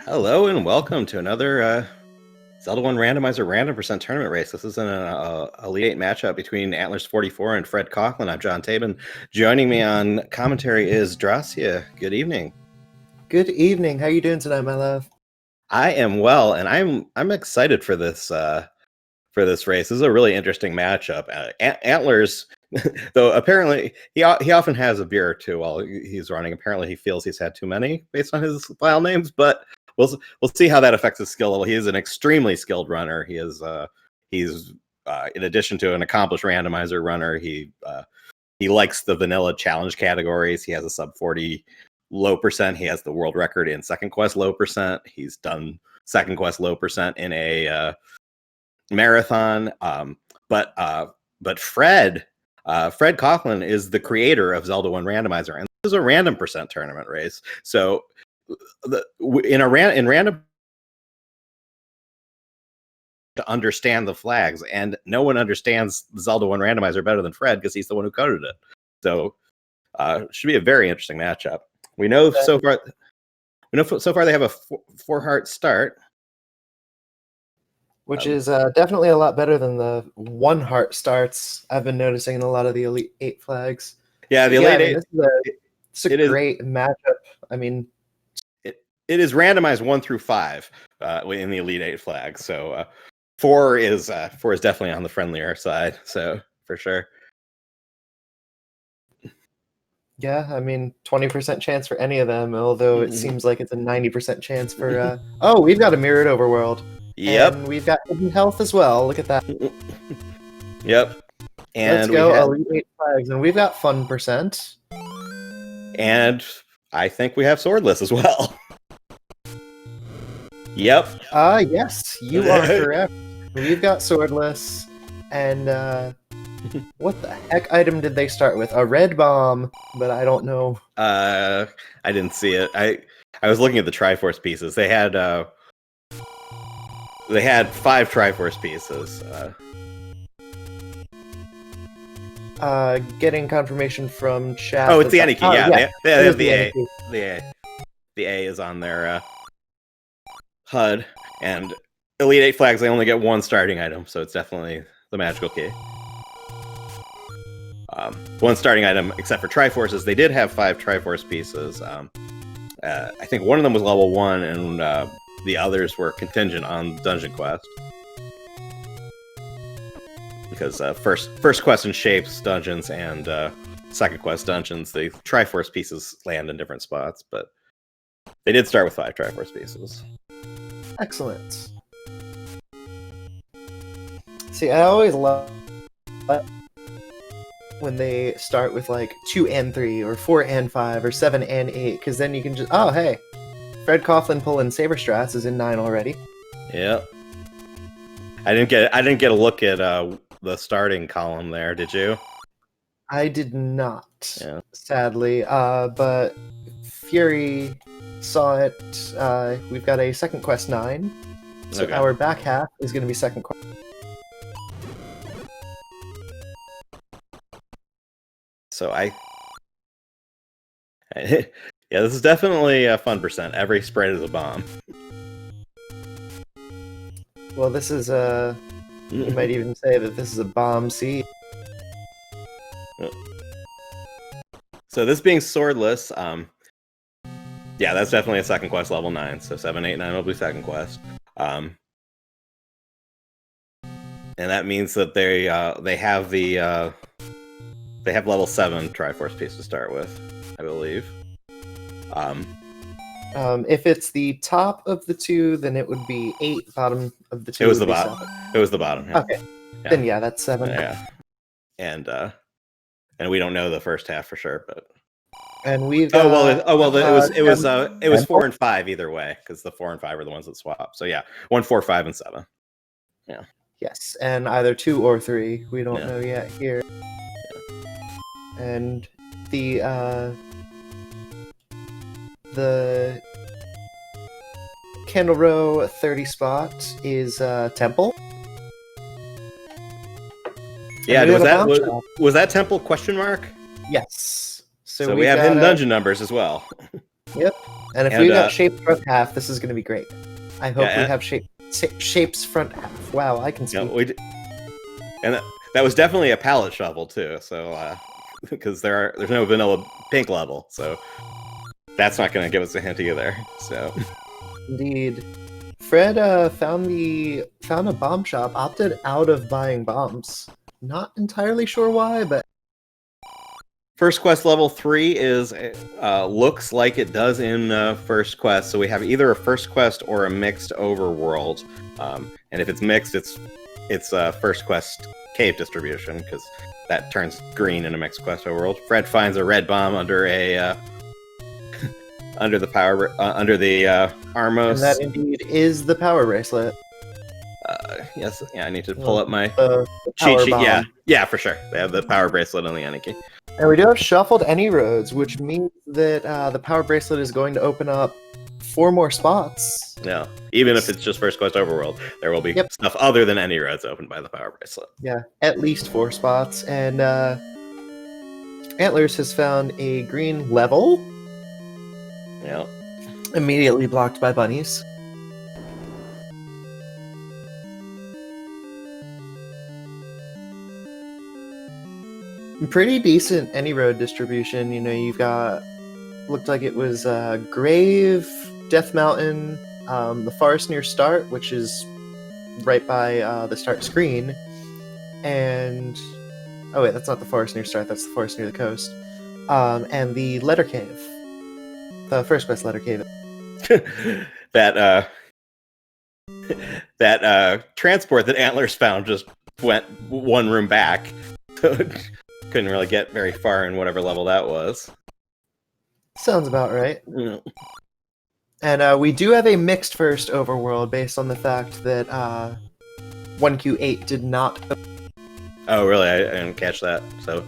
Hello and welcome to another Zelda 1 Randomizer random percent tournament race. This is an Elite 8 matchup between Antlerz44 and fcoughlin. I'm John Tabin. Joining me on commentary is Dracia. Good evening. Good evening. How you doing tonight, my love? I am well, and I'm excited for this race. This is a really interesting matchup. Antlerz, though, apparently he often has a beer or two while he's running. Apparently, he feels he's had too many based on his file names, but we'll see how that affects his skill level. He is an extremely skilled runner. He's in addition to an accomplished randomizer runner, he likes the vanilla challenge categories. He has a sub 40 low percent. He has the world record in second quest low percent. He's done second quest low percent in a marathon. But Fred fcoughlin is the creator of Zelda 1 Randomizer, and this is a random percent tournament race. So in random to understand the flags, and no one understands Zelda 1 Randomizer better than Fred because he's the one who coded it. So should be a very interesting matchup. We know so far they have a 4-heart start, which is definitely a lot better than the 1-heart starts I've been noticing in a lot of the Elite 8 flags. Yeah, the Elite 8. It's a great matchup. I mean, it is randomized 1 through 5 in the Elite 8 flag. So 4 is definitely on the friendlier side. So for sure. Yeah, I mean, 20% chance for any of them, although it seems like it's a 90% chance for... oh, we've got a mirrored overworld. Yep. And we've got hidden health as well. Look at that. Yep. And let's go Elite 8 flags, and we've got fun percent. And I think we have swordless as well. Yep. Yes, you are correct. We've got swordless, and what the heck item did they start with? A red bomb, but I don't know. I didn't see it. I was looking at the Triforce pieces. They had 5 Triforce pieces. Getting confirmation from chat. Oh, it's the any key. Yeah, they have the A. key. The A is on their HUD, and Elite 8 flags, they only get 1 starting item, so it's definitely the magical key. 1 starting item, except for Triforces. They did have 5 Triforce pieces. I think one of them was level 1, and the others were contingent on Dungeon Quest. Because first quest in Shapes dungeons and second quest dungeons, the Triforce pieces land in different spots, but they did start with 5 Triforce pieces. Excellent. See, I always love when they start with like 2 and 3, or 4 and 5, or 7 and 8, because then you can just, oh hey, fcoughlin pulling Saber Strats is in 9 already. Yep. I didn't get a look at the starting column there. Did you? I did not, sadly. but Fury saw it. We've got a second quest 9, so Okay. our back half is going to be second quest. So yeah, this is definitely a fun percent. Every spread is a bomb. Well, this is you might even say that this is a bomb C. So this being swordless, yeah, that's definitely a second quest level 9. So 7, 8, 9 will be second quest. And that means that they have level 7 Triforce piece to start with, I believe. If it's the top of the 2, then it would be 8. Bottom of the 2. It was the bottom. 7. It was the bottom. Yeah. Okay. Yeah. Then yeah, that's 7. Yeah. And we don't know the first half for sure, but. And we've. It was 4 and 5 either way, because the 4 and 5 are the ones that swap. So yeah, 1, 4, 5, and 7. Yeah. Yes, and either 2 or 3. We don't know yet here. Yeah. And the Candle Row 30 spot is Temple. Yeah, was that Temple question mark? Yes. So we have hidden dungeon numbers as well. Yep. And if we got shaped front half, this is going to be great. I hope we have shapes front half. Wow, I can speak. And that was definitely a palette shovel too. So because there's no vanilla pink level, so that's not going to give us a hint either. So indeed, Fred found a bomb shop, opted out of buying bombs. Not entirely sure why, but First Quest level 3 is looks like it does in First Quest. So we have either a First Quest or a mixed overworld, and if it's mixed, it's First Quest cave distribution because that turns green in a mixed quest overworld. Fred finds a red bomb under a under the Armos. And that indeed is the power bracelet. Yes, yeah. I need to pull up my cheat sheet. Bomb. Yeah, for sure. They have the power bracelet on the Aniki. And we do have shuffled any roads, which means that the power bracelet is going to open up 4 more spots. Yeah, even if it's just First Quest Overworld, there will be stuff other than any roads opened by the power bracelet. Yeah, at least 4 spots. And Antlerz has found a green level. Yeah. Immediately blocked by bunnies. Pretty decent any road distribution. You know, you've got, looked like it was Grave, Death Mountain, the forest near start, which is right by the start screen, and oh wait, that's not the forest near start, that's the forest near the coast, and the letter cave, the First Quest letter cave. that transport that Antlerz found just went 1 room back. Couldn't really get very far in whatever level that was. Sounds about right. Yeah. And we do have a mixed first overworld based on the fact that 1Q8 did not. Oh, really? I didn't catch that. So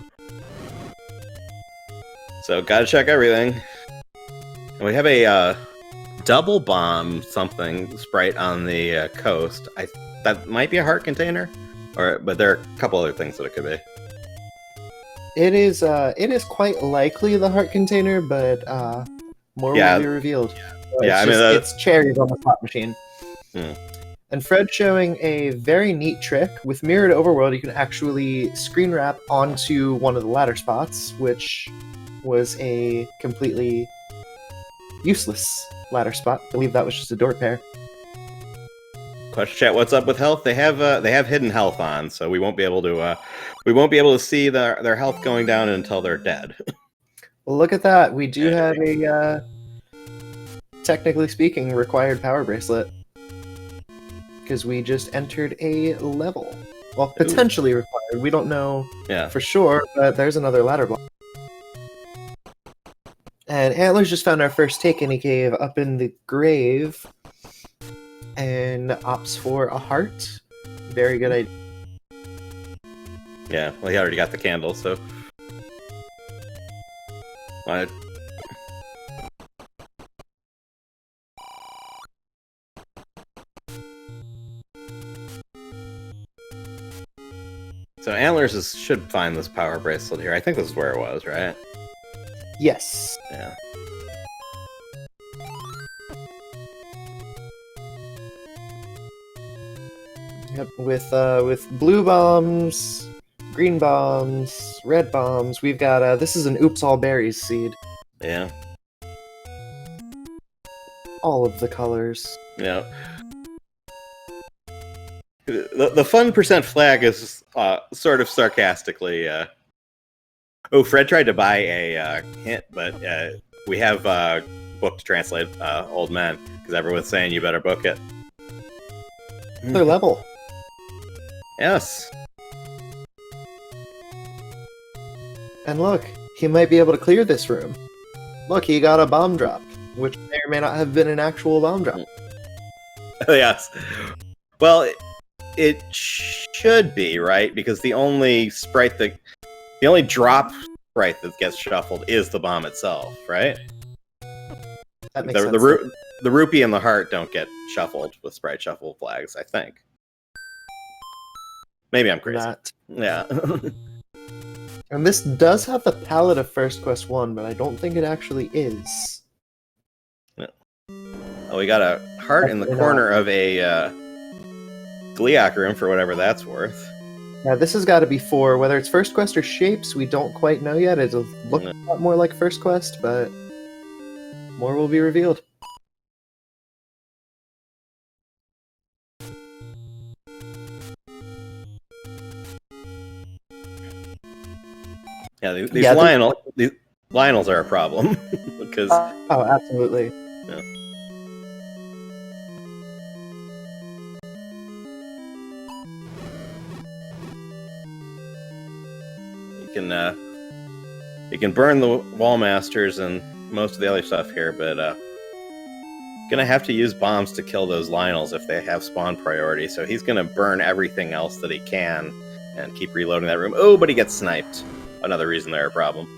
gotta check everything. And we have a double bomb something sprite on the coast. That might be a heart container, but there are a couple other things that it could be. It is quite likely the heart container, but more will be revealed. Yeah, it's cherries on the slot machine. Hmm. And Fred showing a very neat trick. With Mirrored Overworld, you can actually screen wrap onto one of the ladder spots, which was a completely useless ladder spot. I believe that was just a door pair. Question chat, what's up with health? They have hidden health on, so we won't be able to see their health going down until they're dead. Well, look at that. We do have a technically speaking required power bracelet because we just entered a level. Well, potentially required. We don't know for sure, but there's another ladder block. And Antlerz just found our first take any cave up in the grave. And opts for a heart. Very good idea. Yeah, well, he already got the candle, so. So Antlerz should find this power bracelet here. I think this is where it was, right? Yes. Yeah. Yep, with blue bombs, green bombs, red bombs, we've got this is an Oops All Berries seed. Yeah. All of the colors. Yeah. The fun percent flag is sort of sarcastically. Oh, Fred tried to buy a hint, but we have book to translate Old Men because everyone's saying you better book it. Another level. Yes. And look, he might be able to clear this room. Look, he got a bomb drop, which may or may not have been an actual bomb drop. Yes. Well, it should be, right? Because the only drop sprite that gets shuffled is the bomb itself, right? That makes sense. The rupee and the heart don't get shuffled with sprite shuffle flags, I think. Maybe I'm crazy. Yeah. And this does have the palette of First Quest 1, but I don't think it actually is. Oh, we got a heart in the corner of a Gliok room for whatever that's worth. Yeah, this has got to be 4. Whether it's first quest or shapes, we don't quite know yet. It'll look a lot more like first quest, but more will be revealed. Yeah, these Lionels are a problem because. Oh, absolutely. Yeah. You can burn the wall masters and most of the other stuff here, but gonna have to use bombs to kill those Lionels if they have spawn priority. So he's gonna burn everything else that he can and keep reloading that room. Oh, but he gets sniped. Another reason they're a problem.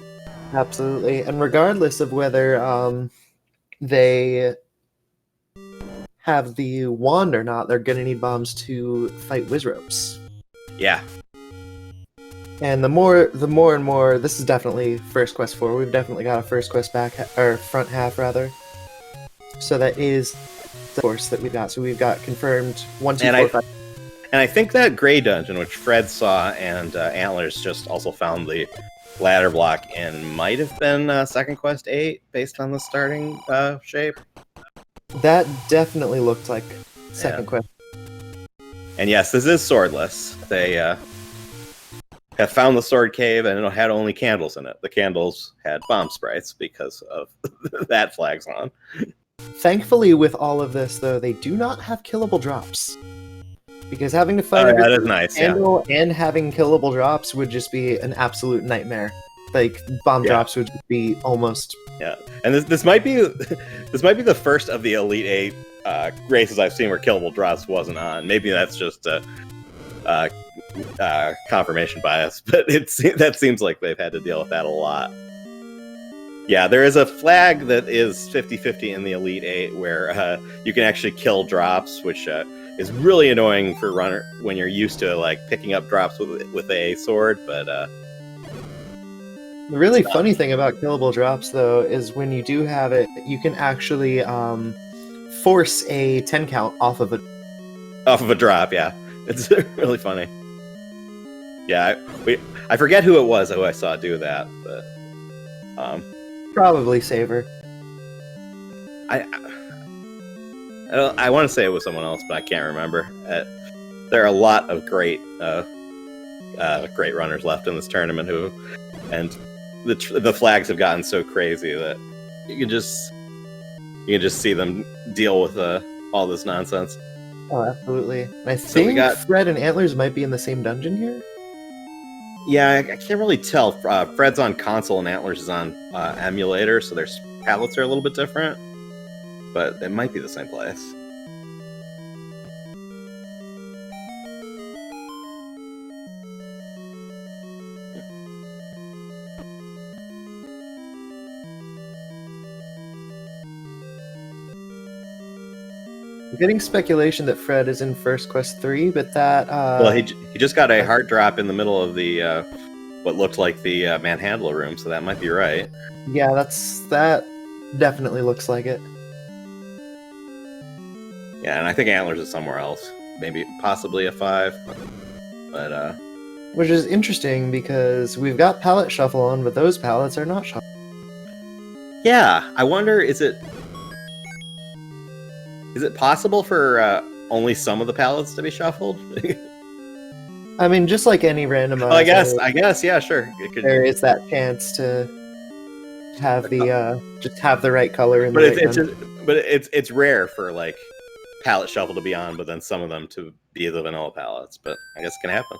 Absolutely, and regardless of whether they have the wand or not, they're gonna need bombs to fight Wizropes. Yeah. And the more and more, this is definitely first quest 4. We've definitely got a first quest or front half rather. So that is the course that we've got. So we've got confirmed 1, 2, 4, 5. And I think that gray dungeon, which Fred saw and Antlers just also found the ladder block in, might have been second quest 8 based on the starting shape. That definitely looked like second quest. And yes, this is swordless. They have found the sword cave, and it had only candles in it. The candles had bomb sprites because of that flag's on. Thankfully, with all of this, though, they do not have killable drops. Because having to fight that is nice, candle and having killable drops would just be an absolute nightmare. Like, bomb drops would be almost... Yeah, and this might be the first of the Elite 8 races I've seen where killable drops wasn't on. Maybe that's just confirmation bias, but that seems like they've had to deal with that a lot. Yeah, there is a flag that is 50-50 in the Elite 8 where you can actually kill drops, which is really annoying for runner when you're used to like picking up drops with a sword. But the really funny thing about killable drops, though, is when you do have it, you can actually force a 10 count off of a drop. Yeah, it's really funny. Yeah, I forget who it was who I saw do that, but probably Saver. I want to say it was someone else, but I can't remember. There are a lot of great runners left in this tournament and the flags have gotten so crazy that you can just see them deal with all this nonsense. Oh, absolutely. And I think Fred and Antlers might be in the same dungeon here. Yeah, I can't really tell. Fred's on console and Antlers is on emulator, so their palettes are a little bit different. But it might be the same place. I'm getting speculation that Fred is in First Quest 3, but that... Well, he just got a heart drop in the middle of the what looked like the manhandler room, so that might be right. Yeah, that definitely looks like it. Yeah, and I think Antlers is somewhere else. Maybe, possibly a 5. But, which is interesting, because we've got palette shuffle on, but those palettes are not shuffled. Yeah, I wonder, is it possible for only some of the palettes to be shuffled? I mean, just like any randomizer. Oh, I guess, yeah, sure. There is that chance to have the just have the right color in it's rare for like palette shuffle to be on, but then some of them to be the vanilla palettes. But I guess it can happen.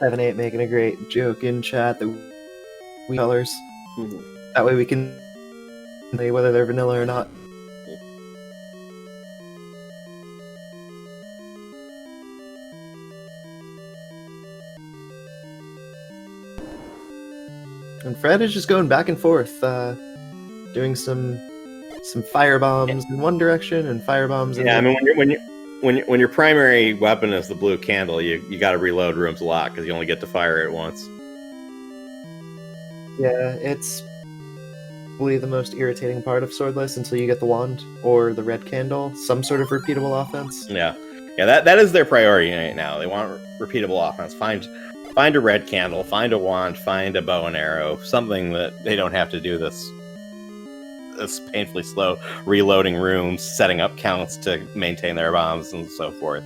Seven 8 making a great joke in chat that we colors. That way we can say whether they're vanilla or not. And Fred is just going back and forth, doing some fire bombs in one direction and fire bombs in the other. I mean, when your primary weapon is the blue candle, you got to reload rooms a lot because you only get to fire it once. Yeah, it's probably the most irritating part of Swordless until you get the wand or the red candle, some sort of repeatable offense. Yeah, that is their priority right now. They want repeatable offense. Find a red candle, find a wand, find a bow and arrow, something that they don't have to do this painfully slow reloading rooms, setting up counts to maintain their bombs, and so forth.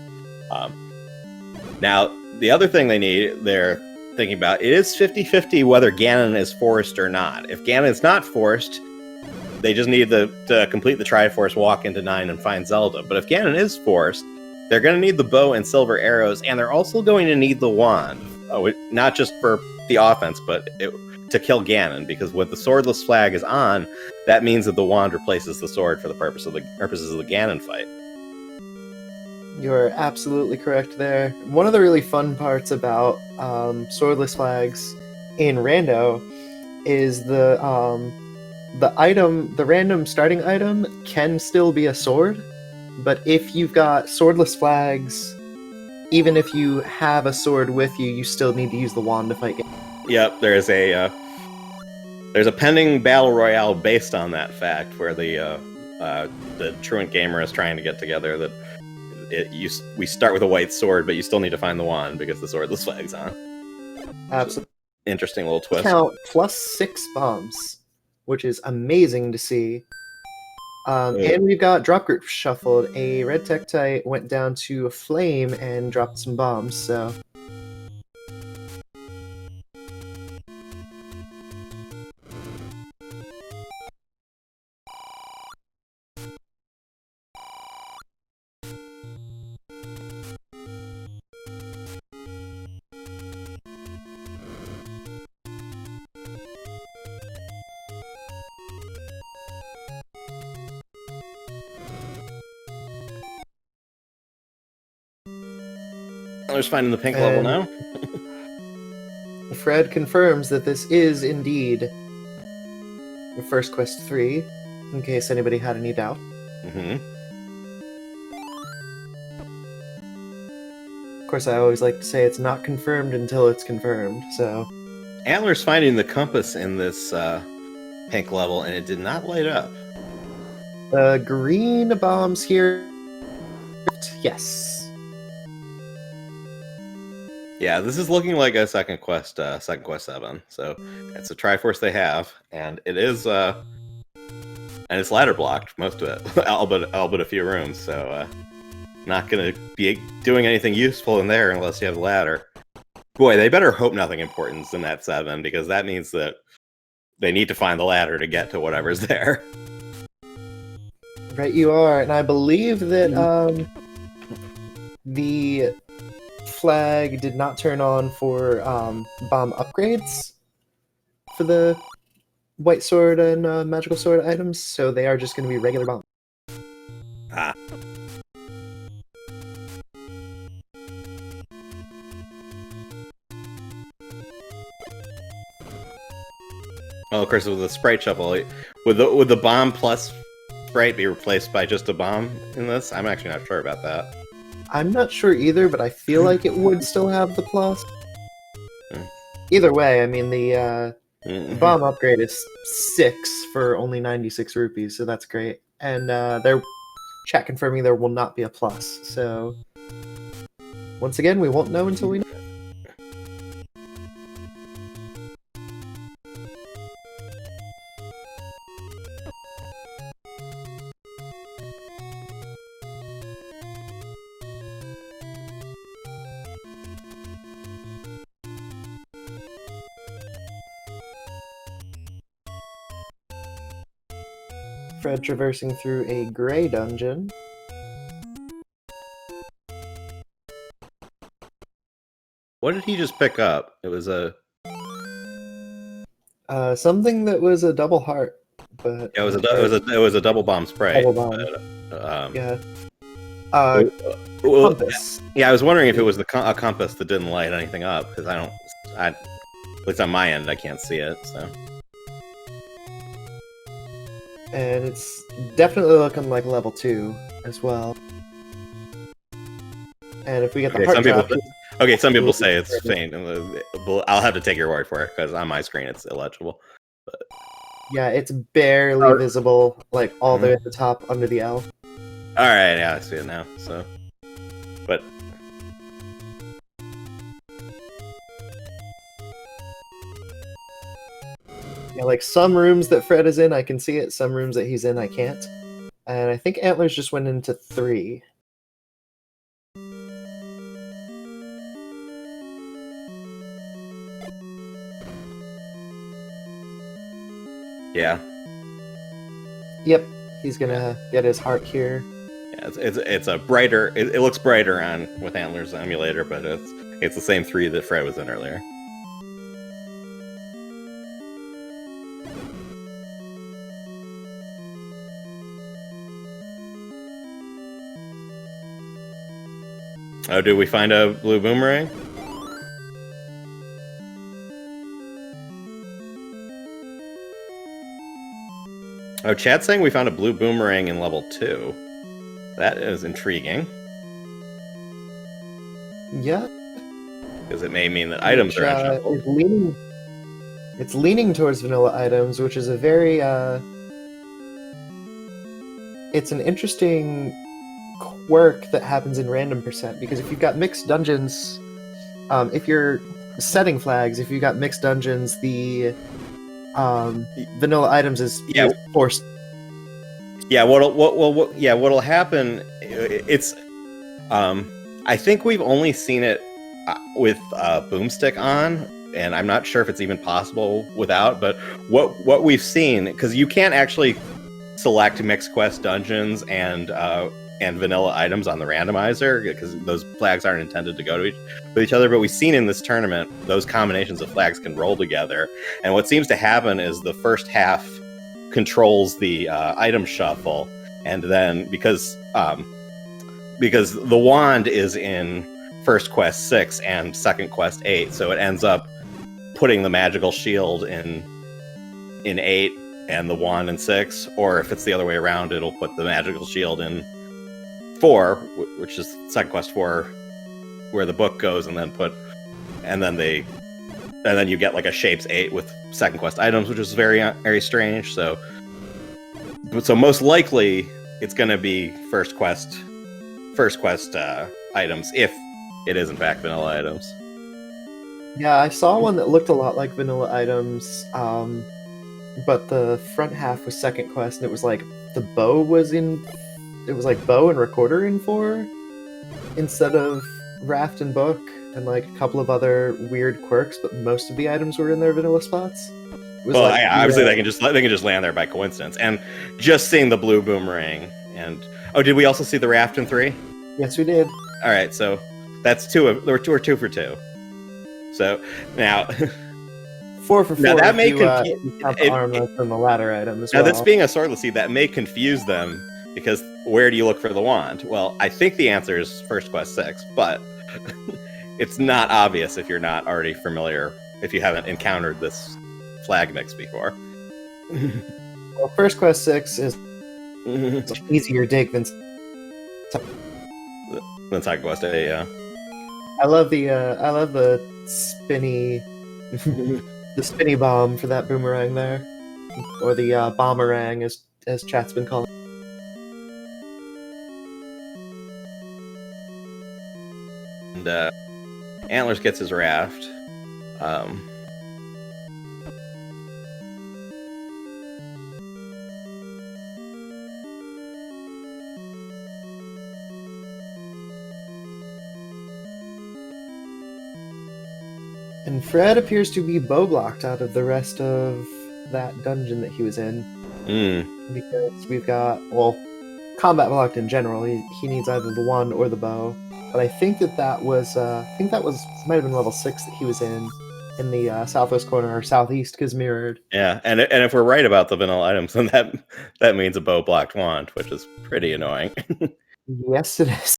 Now, the other thing they're thinking about, it is 50-50 whether Ganon is forced or not. If Ganon is not forced, they just need to complete the Triforce, walk into 9, and find Zelda. But if Ganon is forced, they're going to need the bow and silver arrows, and they're also going to need the wand. Not just for the offense, but to kill Ganon, because when the swordless flag is on, that means that the wand replaces the sword for the purposes of the Ganon fight. You are absolutely correct there. One of the really fun parts about swordless flags in Rando is the random starting item can still be a sword, but if you've got swordless flags, even if you have a sword with you, you still need to use the wand to fight Ganon. Yep, there's a pending battle royale based on that fact, where the truant gamer is trying to get together that we start with a white sword, but you still need to find the wand because the swordless flag's on. Absolutely. Interesting little twist. Count +6 bombs, which is amazing to see. And we've got drop group shuffled. A red Tektite went down to a flame and dropped some bombs, so... Antler's finding the pink level now. Fred confirms that this is indeed the first quest 3, in case anybody had any doubt. Mm-hmm. Of course, I always like to say it's not confirmed until it's confirmed, so... Antler's finding the compass in this pink level, and it did not light up. The green bombs here... Yes. Yeah, this is looking like a second quest 7. So it's a Triforce they have, and it is and it's ladder blocked, most of it, all but a few rooms. So not gonna be doing anything useful in there unless you have a ladder. Boy, they better hope nothing important's in that 7, because that means that they need to find the ladder to get to whatever's there. Right, you are, and I believe that the flag did not turn on for bomb upgrades for the white sword and magical sword items, so they are just going to be regular bombs. Ah. Well, of course, with the sprite shuffle, would the bomb plus sprite be replaced by just a bomb in this? I'm actually not sure about that. I'm not sure either, but I feel like it would still have the plus. Either way, I mean, the bomb upgrade is 6 for only 96 rupees, so that's great. And they're chat confirming there will not be a plus, so once again, we won't know until we know. Fred traversing through a gray dungeon. What did he just pick up? It was a... something that was a double heart, but... Yeah, it was a double bomb sprite. Double bomb. Yeah. Well, compass. yeah, I was wondering if it was a compass that didn't light anything up, because At least on my end, I can't see it. So. And it's definitely looking like level 2 as well. And if we get the heart drop, some people say it's faint. I'll have to take your word for it because on my screen it's illegible. But... yeah, it's barely visible, like all the way at the top under the L. All right, yeah, I see it now. So, but yeah, like some rooms that Fred is in, I can see it. Some rooms that he's in, I can't. And I think Antlerz just went into 3. yeah. Yep, he's gonna get his heart here. Yeah, it's a brighter. It looks brighter on with Antlerz emulator, but it's the same 3 that Fred was in earlier. Oh, did we find a blue boomerang? Oh, chat's saying we found a blue boomerang in level 2. That is intriguing. Yeah. Because it may mean that items are unshuffled. It's leaning towards vanilla items, which is a very... it's an interesting quirk that happens in random %, because if you've got mixed dungeons... if you're setting flags, if you've got mixed dungeons, the... vanilla items is forced. Yeah, what'll happen? It's, I think we've only seen it with boomstick on, and I'm not sure if it's even possible without. But what we've seen, because you can't actually select mixed quest dungeons and vanilla items on the randomizer, because those flags aren't intended to go to each other. But we've seen in this tournament those combinations of flags can roll together, and what seems to happen is the first half controls the item shuffle, and then because the wand is in first quest 6 and second quest 8, so it ends up putting the magical shield in 8 and the wand in 6, or if it's the other way around, it'll put the magical shield in 4, which is second quest 4, where the book goes, and then you get like a shapes 8 with second quest items, which is very very strange. So most likely it's going to be first quest items, if it is in fact vanilla items. Yeah, I saw one that looked a lot like vanilla items, but the front half was second quest, and it was like the bow was in. It was like bow and recorder in 4 instead of raft and book, and like a couple of other weird quirks, but most of the items were in their vanilla spots. Well, like, obviously they can just land there by coincidence, and just seeing the blue boomerang. And did we also see the raft in 3? Yes, we did. All right, so that's 2 or 2 for 2. So now 4 for 4. Now that may confuse armor from the ladder item as well. Now, this being a swordless seed, that may confuse them, because where do you look for the wand? Well, I think the answer is first quest 6, but it's not obvious if you're not already familiar, if you haven't encountered this flag mix before. Well, first quest 6 is an easier dig than second quest 8, yeah. I love the spinny the spinny bomb for that boomerang there, or the bomberang as chat's been calling. And Antlerz gets his raft. And Fred appears to be bow blocked out of the rest of that dungeon that he was in. Because we've got, well, combat blocked in general. He needs either the wand or the bow. But I think that was might have been level 6 that he was in the southwest corner, or southeast, because mirrored. Yeah, and if we're right about the vanilla items, then that means a bow blocked wand, which is pretty annoying. Yes, it is.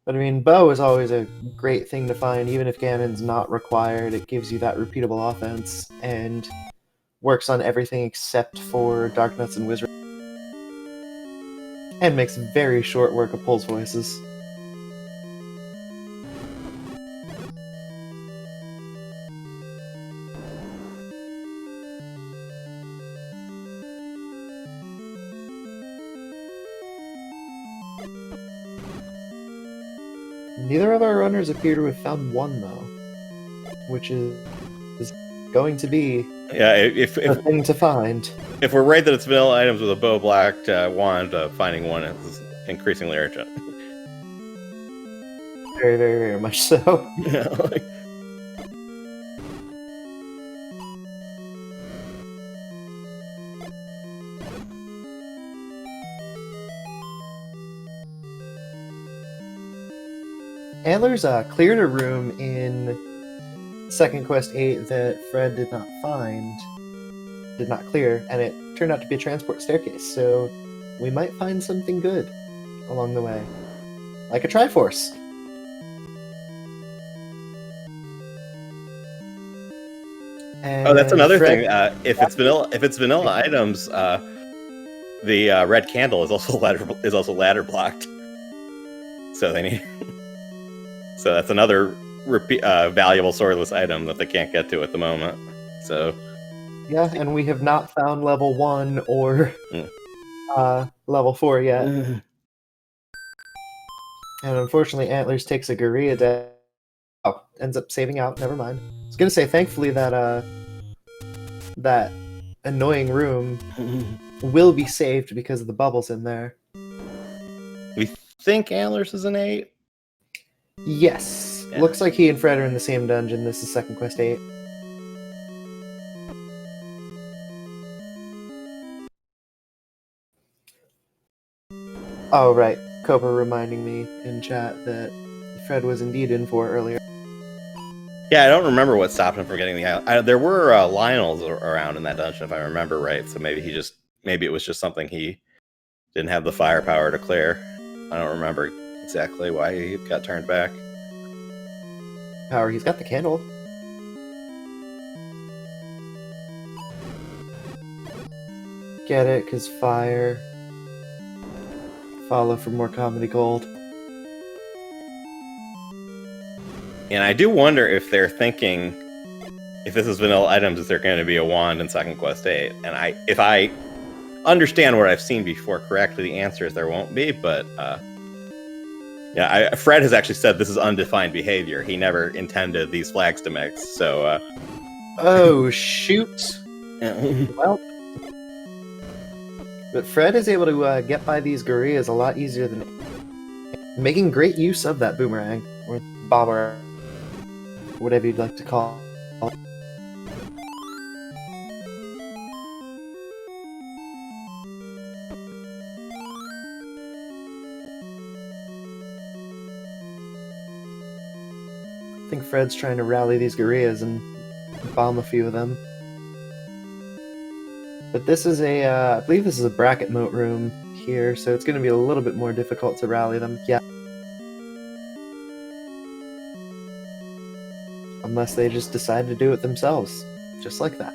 But I mean, bow is always a great thing to find, even if Ganon's not required. It gives you that repeatable offense, and works on everything except for Dark Nuts and Wizard. And makes very short work of Pulse Voices. Neither of our runners appear to have found one, though, which is going to be if a thing to find. If we're right that it's vanilla items with a bow blacked wand, finding one is increasingly urgent. Very, very, very much so. Yeah, like... Antler's cleared a room in Second Quest 8 that Fred did not clear, and it turned out to be a transport staircase, so we might find something good along the way. Like a Triforce. And that's another thing. If it's vanilla items, the red candle is also ladder blocked. So they need. So that's another valuable swordless item that they can't get to at the moment. So. Yeah, and we have not found level 1 or level 4 yet. And unfortunately, Antlers takes a Gorilla death. Oh, ends up saving out. Never mind. I was gonna say, thankfully, that that annoying room will be saved because of the bubbles in there. We think Antlers is an 8. Yes. Yeah. Looks like he and Fred are in the same dungeon. This is Second Quest 8. Oh, right. Copa reminding me in chat that Fred was indeed in for earlier. Yeah, I don't remember what stopped him from getting the... there were Lionels around in that dungeon, if I remember right, so maybe it was just something he didn't have the firepower to clear. I don't remember exactly why he got turned back. Power, he's got the candle. Get it, because fire. Follow for more comedy gold. And I do wonder if they're thinking, if this is vanilla items, is there going to be a wand in Second Quest 8? And if I understand what I've seen before correctly, the answer is there won't be, but yeah, Fred has actually said this is undefined behavior. He never intended these flags to mix, so... Oh, shoot! Well... But Fred is able to get by these gorillas a lot easier than... Making great use of that boomerang, or bobber, whatever you'd like to call it. I think Fred's trying to rally these gorillas and bomb a few of them. But this is I believe this is a bracket moat room here, so it's going to be a little bit more difficult to rally them. Yeah. Unless they just decide to do it themselves. Just like that.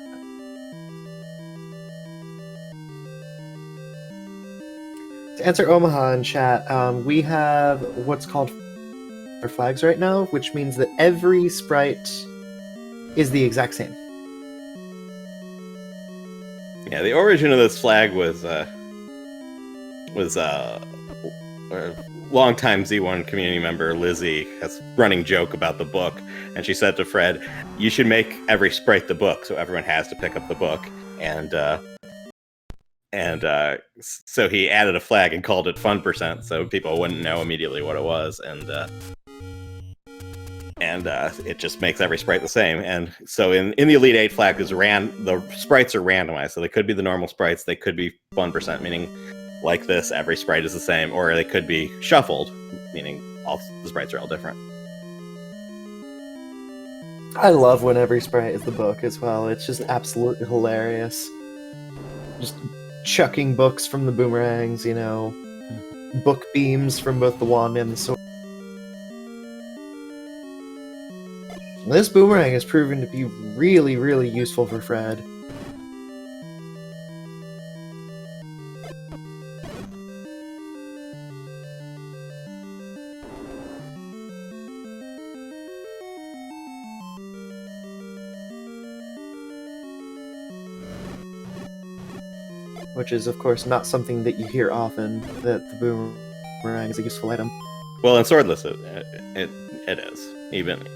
To answer Omaha in chat, we have what's called flags right now, which means that every sprite is the exact same. Yeah, the origin of this flag was a longtime Z1 community member Lizzie has a running joke about the book, and she said to Fred, "You should make every sprite the book, so everyone has to pick up the book." And so he added a flag and called it Fun%, so people wouldn't know immediately what it was, and it just makes every sprite the same. And so in the Elite 8 flag, the sprites are randomized, so they could be the normal sprites, they could be Fun%, meaning like this, every sprite is the same, or they could be shuffled, meaning all the sprites are all different. I love when every sprite is the book as well. It's just absolutely hilarious. Just chucking books from the boomerangs, you know, book beams from both the wand and the sword. This boomerang has proven to be really, really useful for Fred. Which is, of course, not something that you hear often, that the boomerang is a useful item. Well, in Swordless, it is. Even.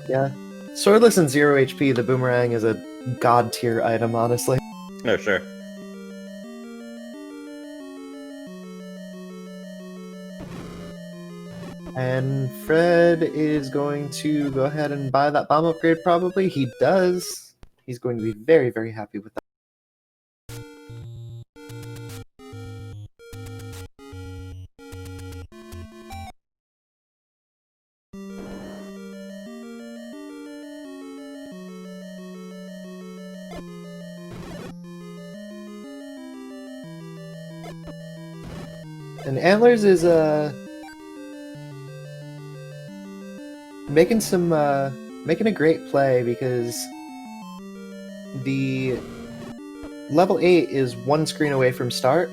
Yeah. Swordless and 0 HP, the boomerang is a god tier item, honestly. Oh, sure. And Fred is going to go ahead and buy that bomb upgrade, probably. He does. He's going to be very, very happy with that. And Antlerz is making a great play, because the level 8 is one screen away from start.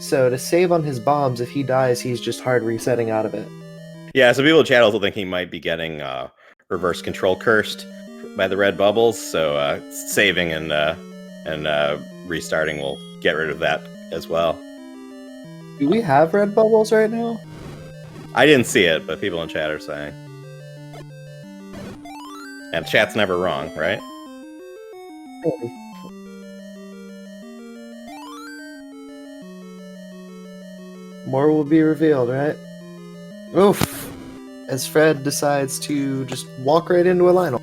So to save on his bombs, if he dies, he's just hard resetting out of it. Yeah, so people in chat also think he might be getting reverse control cursed by the red bubbles. So saving and restarting will get rid of that as well. Do we have red bubbles right now? I didn't see it, but people in chat are saying. And chat's never wrong, right? More will be revealed, right? Oof! As Fred decides to just walk right into a Lionel.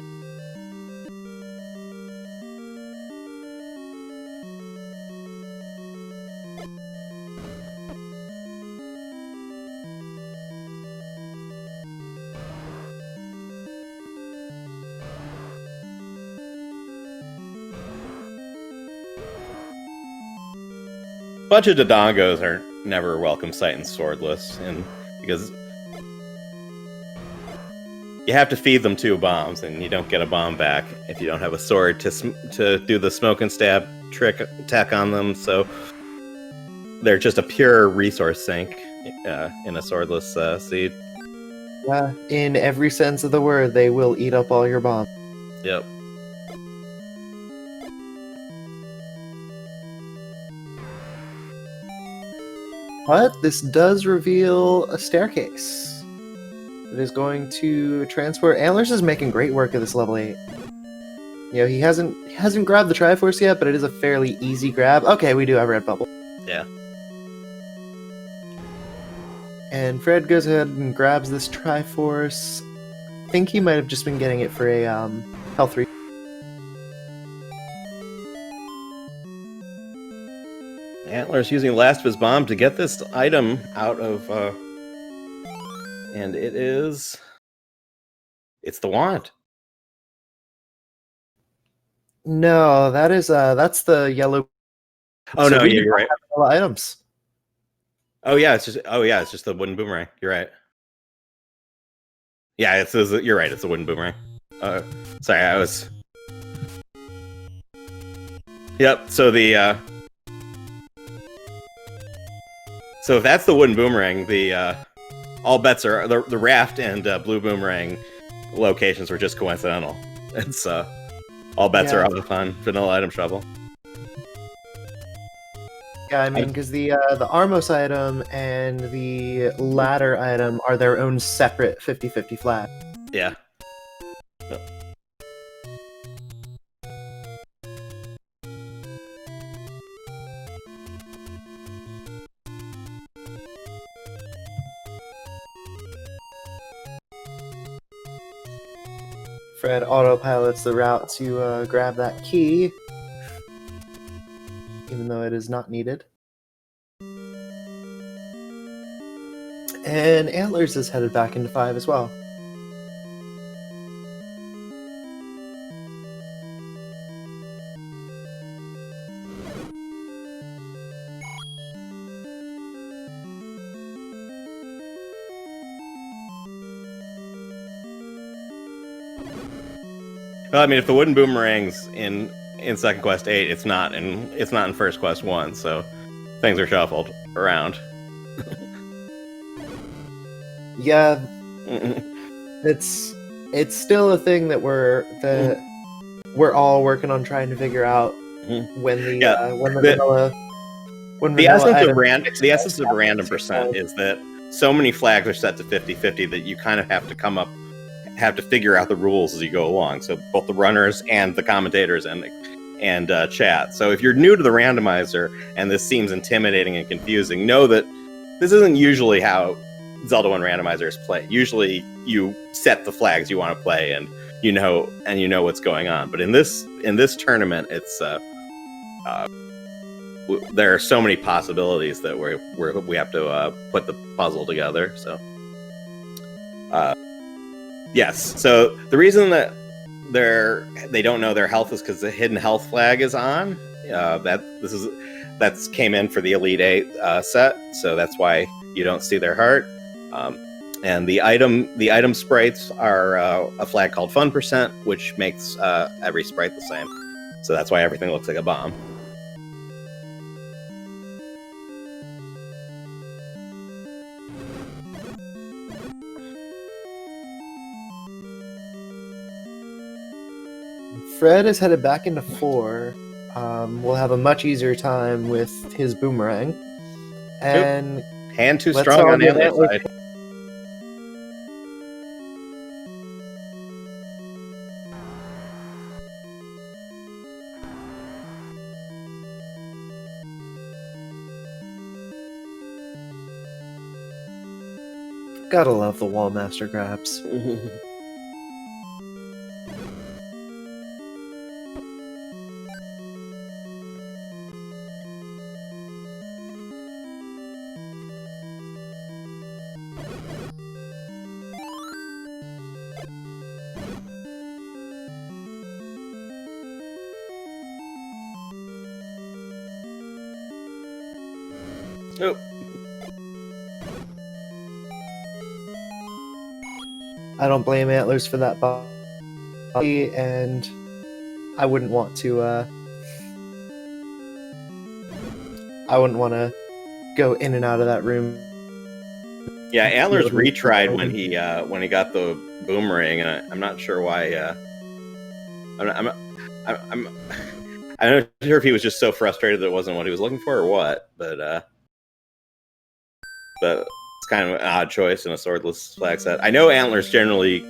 Bunch of Dodongos are never a welcome sight in Swordless, and because you have to feed them 2 bombs, and you don't get a bomb back if you don't have a sword to do the smoke and stab trick attack on them. So they're just a pure resource sink in a Swordless seed. Yeah, in every sense of the word, they will eat up all your bombs. Yep. But this does reveal a staircase that is going to transport. Antlerz is making great work of this level 8. You know, he hasn't grabbed the Triforce yet, but it is a fairly easy grab. Okay, we do have red bubble. Yeah. And Fred goes ahead and grabs this Triforce. I think he might have just been getting it for a health re. Antlerz using the last of his bomb to get this item out of, and it's the wand. No, that's the yellow. Oh So no, we you're right. All items. Oh yeah, it's just the wooden boomerang. You're right. Yeah, you're right. It's the wooden boomerang. Sorry, I was. Yep. So so if that's the wooden boomerang, the all bets are the raft and blue boomerang locations were just coincidental. It's all bets are off on vanilla item shovel. Yeah, I mean, because the Armos item and the ladder item are their own separate 50-50 flag. Yeah. Fred autopilots the route to grab that key, even though it is not needed. And Antlerz is headed back into 5 as well. Well, I mean, if the wooden boomerang's in Second Quest 8, it's not in First Quest 1, so things are shuffled around. Yeah, it's still a thing that we're all working on trying to figure out when the the essence of random percent is that so many flags are set to 50-50 that you kind of have to figure out the rules as you go along. So both the runners and the commentators and chat. So if you're new to the randomizer and this seems intimidating and confusing, know that this isn't usually how Zelda 1 randomizers play. Usually you set the flags you want to play and you know what's going on. But in this tournament, it's there are so many possibilities that we have to put the puzzle together. So yes. So the reason that they don't know their health is because the hidden health flag is on. That's came in for the Elite 8 set, so that's why you don't see their heart. And the item sprites are a flag called Fun Percent, which makes every sprite the same. So that's why everything looks like a bomb. Fred is headed back into 4. We'll have a much easier time with his boomerang. And hand too strong on Antler's side. Gotta love the wall master grabs. Oh. I don't blame Antlerz for that body, and I wouldn't want to. I wouldn't want to go in and out of that room. Yeah, Antlerz retried when he got the boomerang, and I'm not sure why. I'm not sure if he was just so frustrated that it wasn't what he was looking for or what, but it's kind of an odd choice in a swordless flag set. I know Antlerz generally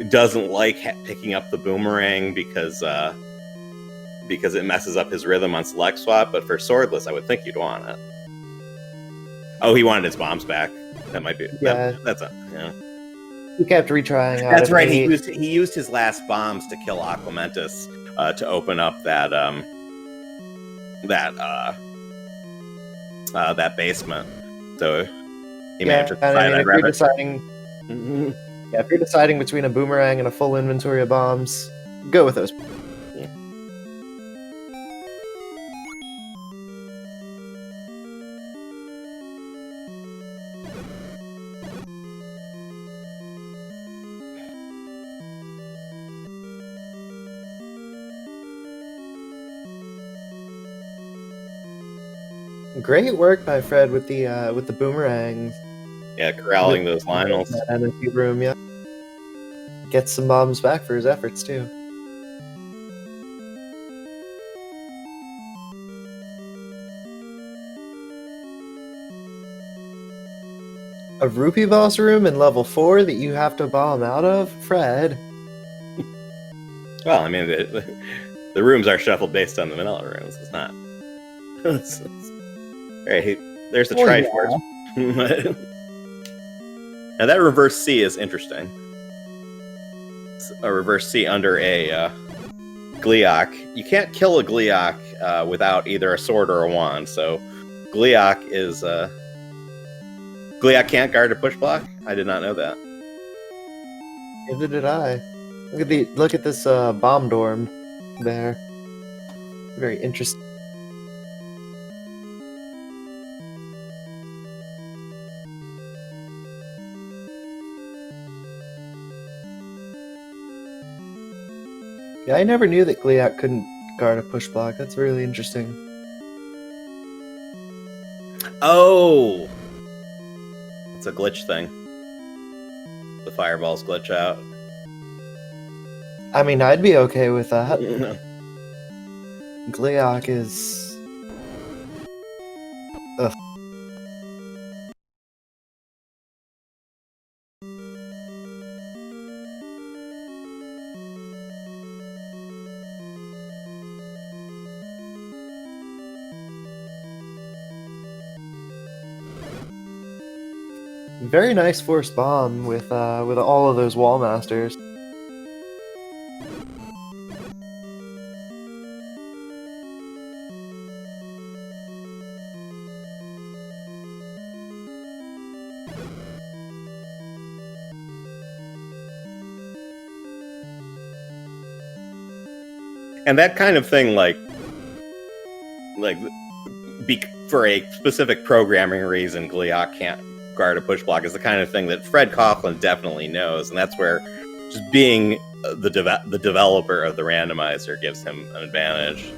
doesn't like picking up the boomerang because it messes up his rhythm on select swap, but for swordless, I would think you'd want it. Oh, he wanted his bombs back. That might be. Yeah. That's a. Yeah. He kept retrying. That's right. He used his last bombs to kill Aquamentus to open up that basement. So he may have just decided if you're deciding between a boomerang and a full inventory of bombs, go with those. Yeah. Great work by Fred with the boomerang. Yeah, corralling those Lionels. Energy room, yeah. Gets some bombs back for his efforts too. A rupee boss room in level 4 that you have to bomb out of, Fred. Well, I mean, the rooms are shuffled based on the vanilla rooms. It's not. Hey, there's the Triforce. Yeah. Now that reverse C is interesting. It's a reverse C under a Gleeok. You can't kill a Gleeok without either a sword or a wand. So Gleeok is Gleeok can't guard a push block. I did not know that. Neither did I. Look at this bomb dorm there. Very interesting. Yeah, I never knew that Gliak couldn't guard a push block. That's really interesting. Oh! It's a glitch thing. The fireballs glitch out. I mean, I'd be okay with that. Gliak is... Ugh. Very nice force bomb with all of those wall masters. And that kind of thing, for a specific programming reason, Gliak can't guard a push block is the kind of thing that Fred Coughlin definitely knows, and that's where just being the developer of the randomizer gives him an advantage.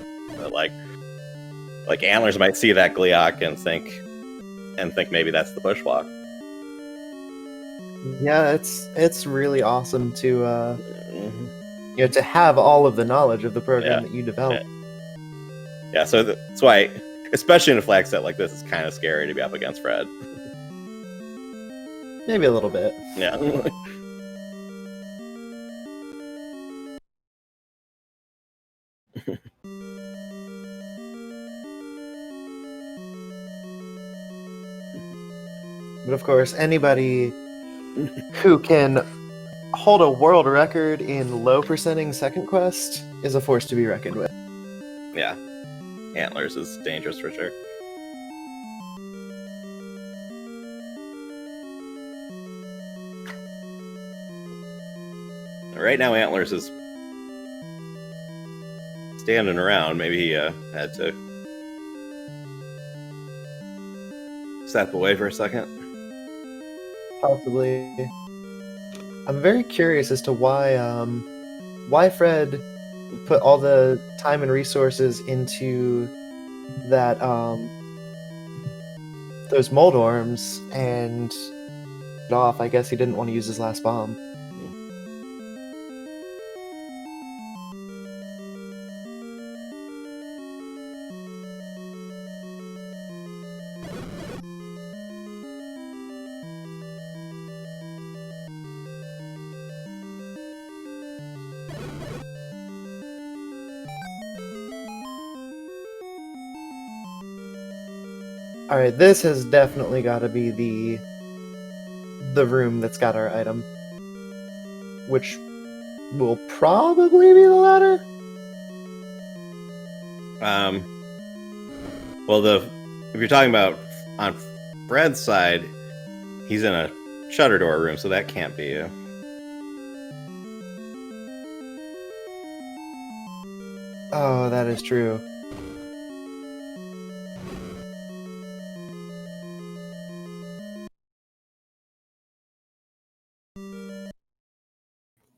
Like Antlerz might see that Gliak and think maybe that's the push block. Yeah, it's really awesome to to have all of the knowledge of the program that you develop. Yeah, so that's why, especially in a flag set like this, it's kind of scary to be up against Fred. Maybe a little bit. Yeah. But of course, anybody who can hold a world record in low percenting second quest is a force to be reckoned with. Yeah. Antlerz is dangerous for sure. Right now, Antlerz is standing around. Maybe he had to step away for a second. Possibly. I'm very curious as to why Fred put all the time and resources into that those mold orms and off. I guess he didn't want to use his last bomb. Alright, this has definitely got to be the room that's got our item. Which will probably be the ladder? Well, if you're talking about on Fred's side, he's in a shutter door room, so that can't be you. Oh, that is true.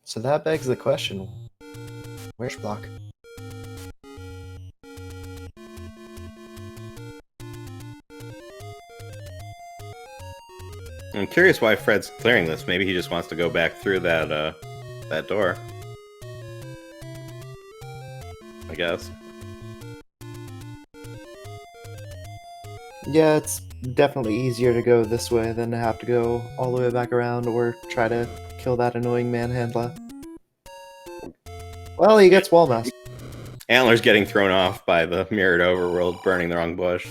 So that begs the question, where's block? I'm curious why Fred's clearing this. Maybe he just wants to go back through that door. I guess. Yeah, it's definitely easier to go this way than to have to go all the way back around or try to kill that annoying manhandler. Well, he gets wall mask. Antler's getting thrown off by the mirrored overworld burning the wrong bush.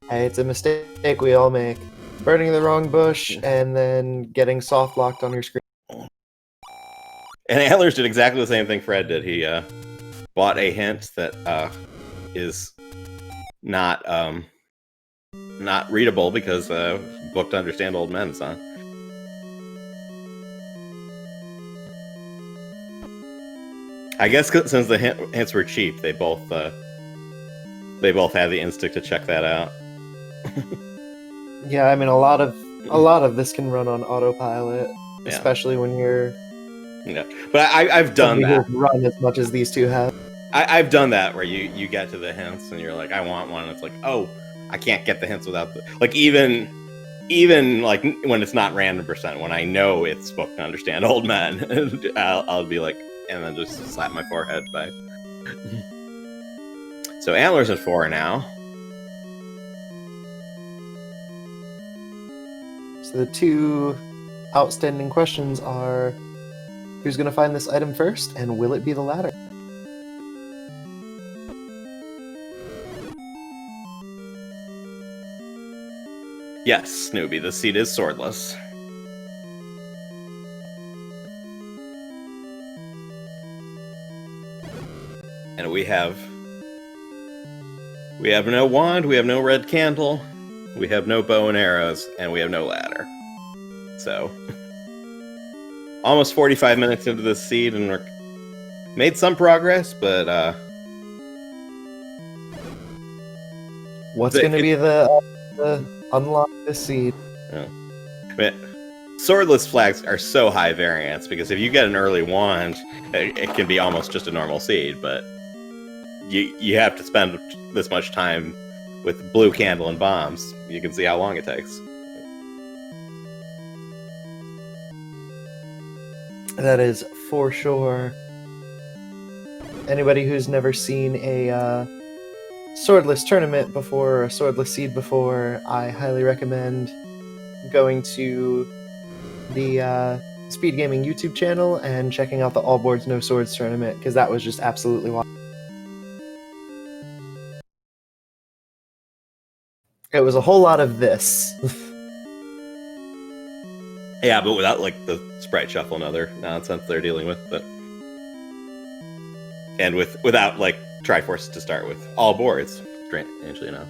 Hey, it's a mistake we all make. Burning the wrong bush and then getting soft locked on your screen. And Antlerz did exactly the same thing Fred did. He bought a hint that is not readable because book to understand old men's on. I guess since the hints were cheap, they both had the instinct to check that out. Yeah, I mean a lot of this can run on autopilot, especially when you're Yeah, but I've done Somebody that. who's run as much as these two have. I've done that where you get to the hints and you're like, I want one. And it's like, oh, I can't get the hints without the like even like when it's not random percent, when I know it's supposed to understand old men, I'll be like, and then just slap my forehead by. So Antlerz44 now. So the two outstanding questions are, who's going to find this item first, and will it be the latter? Yes, Snoopy, the seed is swordless. And we have no wand, we have no red candle, we have no bow and arrows, and we have no ladder. So almost 45 minutes into this seed, and we're made some progress, but what's going to be the unlock this seed? But swordless flags are so high variance because if you get an early wand, it can be almost just a normal seed, but you have to spend this much time with blue candle and bombs. You can see how long it takes. That is for sure. Anybody who's never seen a swordless tournament before, or a swordless seed before, I highly recommend going to the SpeedGaming YouTube channel and checking out the All Boards No Swords tournament, because that was just absolutely wild. It was a whole lot of this. Yeah, but without like the sprite shuffle and other nonsense they're dealing with, but and without like Triforce to start with. All boards, strangely enough,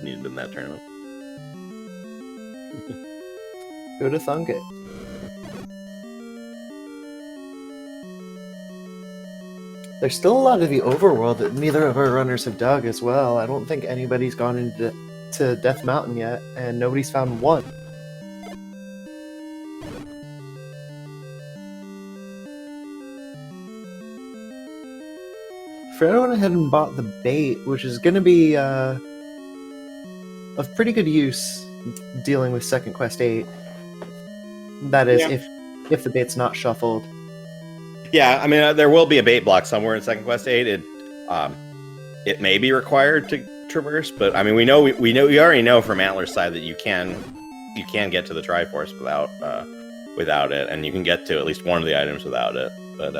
needed in that tournament. Go to thunk it. There's still a lot of the overworld that neither of our runners have dug as well. I don't think anybody's gone into Death Mountain yet, and nobody's found one. Fred went ahead and bought the bait, which is going to be of pretty good use dealing with Second Quest 8. That is, Yeah. if the bait's not shuffled. Yeah, I mean, there will be a bait block somewhere in Second Quest 8. It may be required to traverse, but I mean, we already know from Antler's side that you can get to the Triforce without it, and you can get to at least one of the items without it. But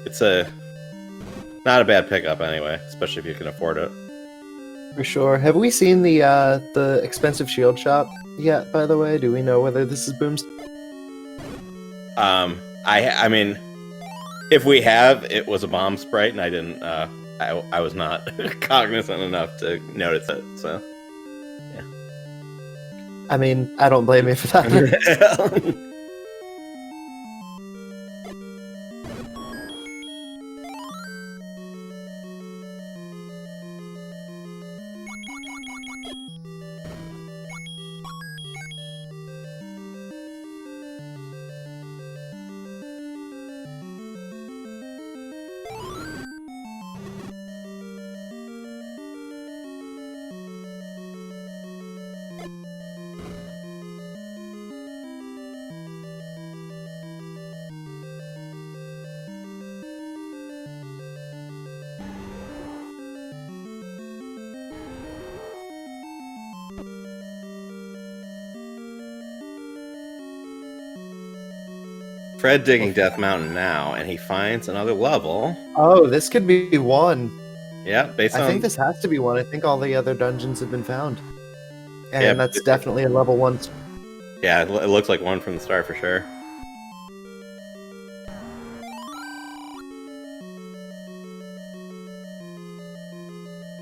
it's not a bad pickup anyway, especially if you can afford it. For sure. Have we seen the expensive shield shop yet, by the way? Do we know whether this is Boom's? I mean, if we have, it was a bomb sprite, and I didn't. I was not cognizant enough to notice it. So, yeah. I mean, I don't blame you for that. Fred digging Death Mountain now, and he finds another level. Oh, this could be one. Yeah, I think this has to be one. I think all the other dungeons have been found. And Yeah, that's definitely a level 1. Yeah, it looks like one from the start for sure.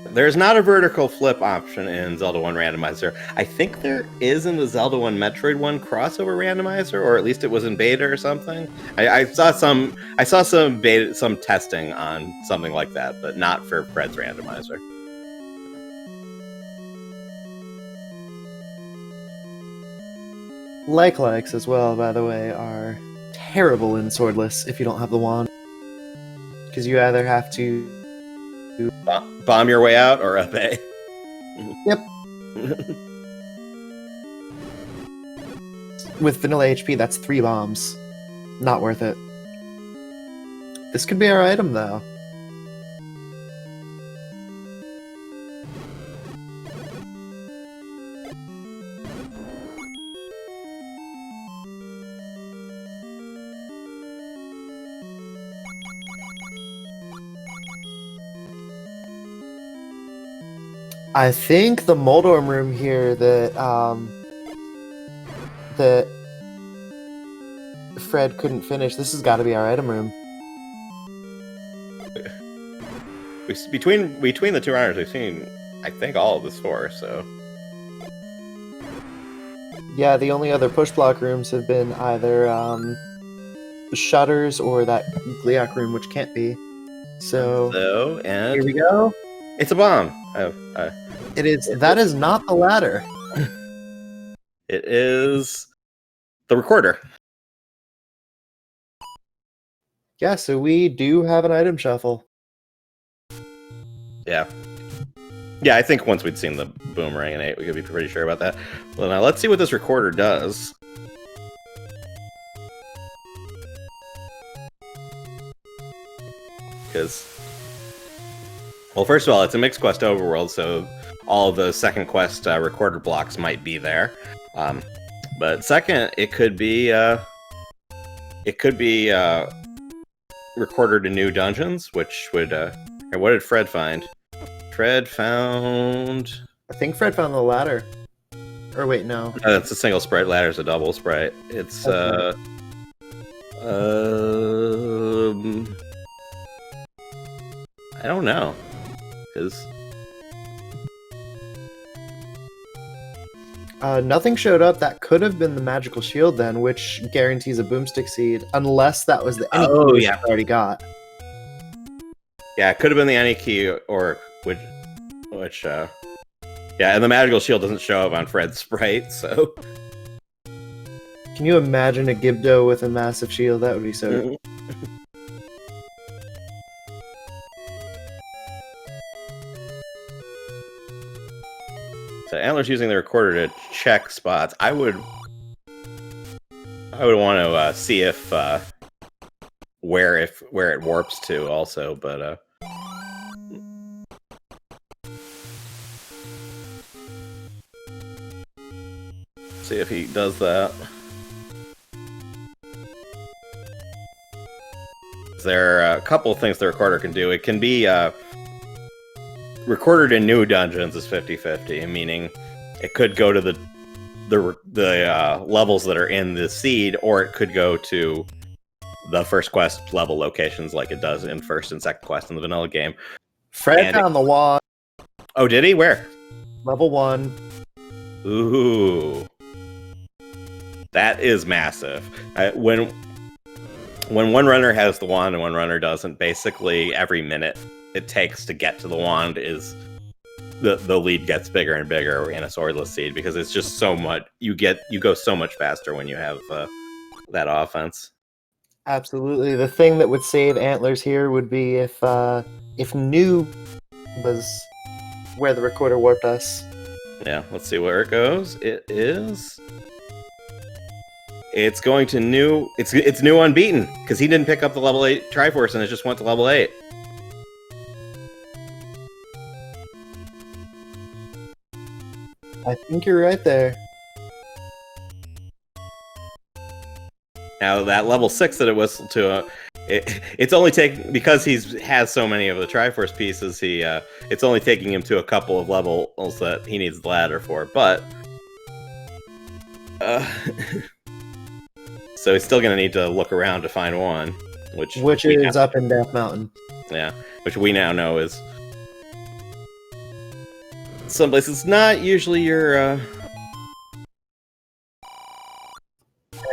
There's not a vertical flip option in Zelda 1 Randomizer. I think there is in the Zelda 1 Metroid 1 crossover randomizer, or at least it was in beta or something. I saw some beta, some testing on something like that, but not for Fred's randomizer. Likes as well, by the way, are terrible in swordless if you don't have the wand. Because you either have to... Bomb your way out or up A. Yep. With vanilla HP, that's 3 bombs. Not worth it. This could be our item, though. I think the Moldorm room here that that Fred couldn't finish. This has got to be our item room. Between the 2 runners, we've seen, I think, all of this for. So yeah, the only other push block rooms have been either the shutters or that Gliok room, which can't be. So and here we go. It's a bomb. It is. That is not the ladder. It is the recorder. Yeah, so we do have an item shuffle. Yeah. Yeah, I think once we'd seen the boomerang in 8, we could be pretty sure about that. Well, now let's see what this recorder does. Because, well, first of all, it's a mixed quest overworld, so all of the second quest recorder blocks might be there. But second, it could be recorder to new dungeons, which would. What did Fred find? Fred found. I think Fred found the ladder. Or wait, no. It's a single sprite. Ladder's a double sprite. It's Okay. I don't know, because nothing showed up. That could have been the magical shield then, which guarantees a boomstick seed, unless that was the any key yeah, we already got. Yeah, it could have been the any key, or which yeah, and the magical shield doesn't show up on Fred's sprite, so. Can you imagine a Gibdo with a massive shield? That would be so. So Antler's using the recorder to check spots. I would want to see if where it warps to also, but see if he does that. There are a couple of things the recorder can do. It can be recorded in new dungeons is 50-50, meaning it could go to the levels that are in the seed, or it could go to the first quest level locations like it does in first and second quest in the vanilla game. Fred found the wand. Oh, did he? Where? Level 1. Ooh. That is massive. When one runner has the wand and one runner doesn't, basically every minute it takes to get to the wand is the lead gets bigger and bigger in a swordless seed, because it's just so much. You go so much faster when you have that offense. Absolutely. The thing that would save Antlers here would be if new was where the recorder warped us. Yeah, let's see where it goes. It's going to new. It's new unbeaten, because he didn't pick up the level 8 Triforce and it just went to level 8. I think you're right there. Now that level 6 that it whistled to, it's only taking, because has so many of the Triforce pieces. It's only taking him to a couple of levels that he needs the ladder for. But so he's still gonna need to look around to find one, which is up in Death Mountain. Yeah, which we now know is someplace it's not usually your.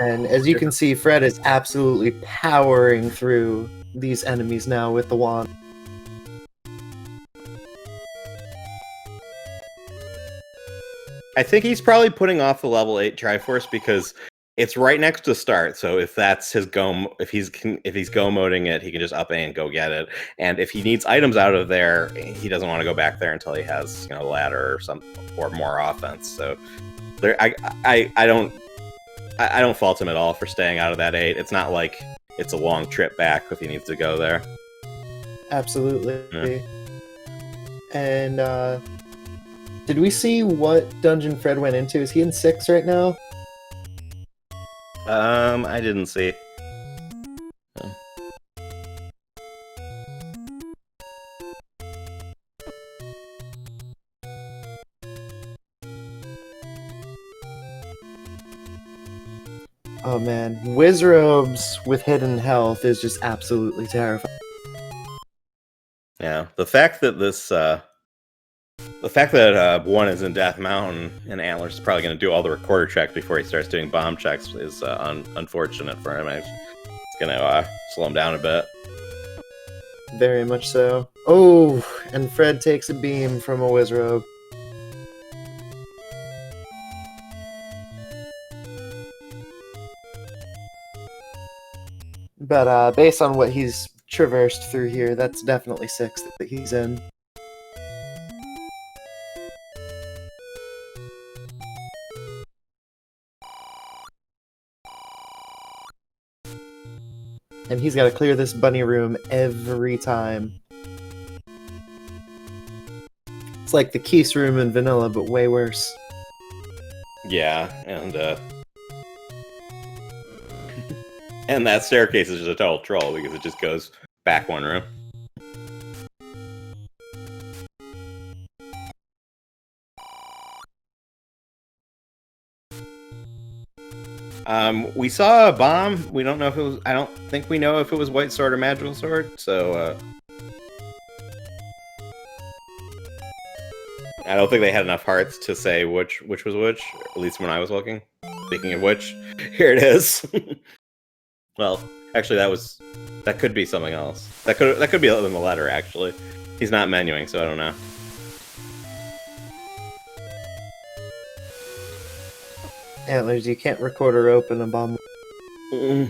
And as you can see, Fred is absolutely powering through these enemies now with the wand. I think he's probably putting off the level 8 Triforce because it's right next to start. So if that's his go, if he's go moding it, he can just up A and go get it. And if he needs items out of there, he doesn't want to go back there until he has a ladder or something or more offense. So there, I don't fault him at all for staying out of that 8. It's not like it's a long trip back if he needs to go there. Absolutely. Yeah. And did we see what dungeon Fred went into? Is he in 6 right now? I didn't see. Oh man, Wizrobes with hidden health is just absolutely terrifying. Yeah, the fact that this, one is in Death Mountain and Antler's is probably going to do all the recorder checks before he starts doing bomb checks is unfortunate for him. It's going to slow him down a bit. Very much so. Oh, and Fred takes a beam from a Wizrobe. But based on what he's traversed through here, that's definitely 6 that he's in. And he's got to clear this bunny room every time. It's like the Keese room in vanilla, but way worse. Yeah, and that staircase is just a total troll because it just goes back one room. We saw a bomb. We don't know if it was. I don't think we know if it was White Sword or Magical Sword. So I don't think they had enough hearts to say which was which. At least when I was looking. Speaking of which, here it is. Well, actually, that could be something else. That could be in the letter. Actually, he's not menuing, so I don't know. Antlers, you can't record or open a bomb. That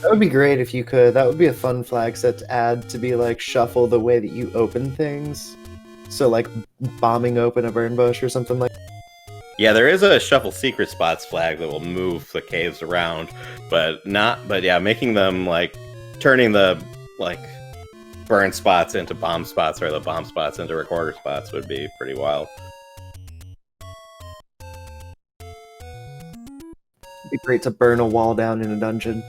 would be great if you could. That would be a fun flag set to add to be like shuffle the way that you open things. So like bombing open a burn bush or something like that. Yeah, there is a shuffle secret spots flag that will move the caves around, but yeah, making them like turning the like burn spots into bomb spots or the bomb spots into recorder spots would be pretty wild. It'd be great to burn a wall down in a dungeon.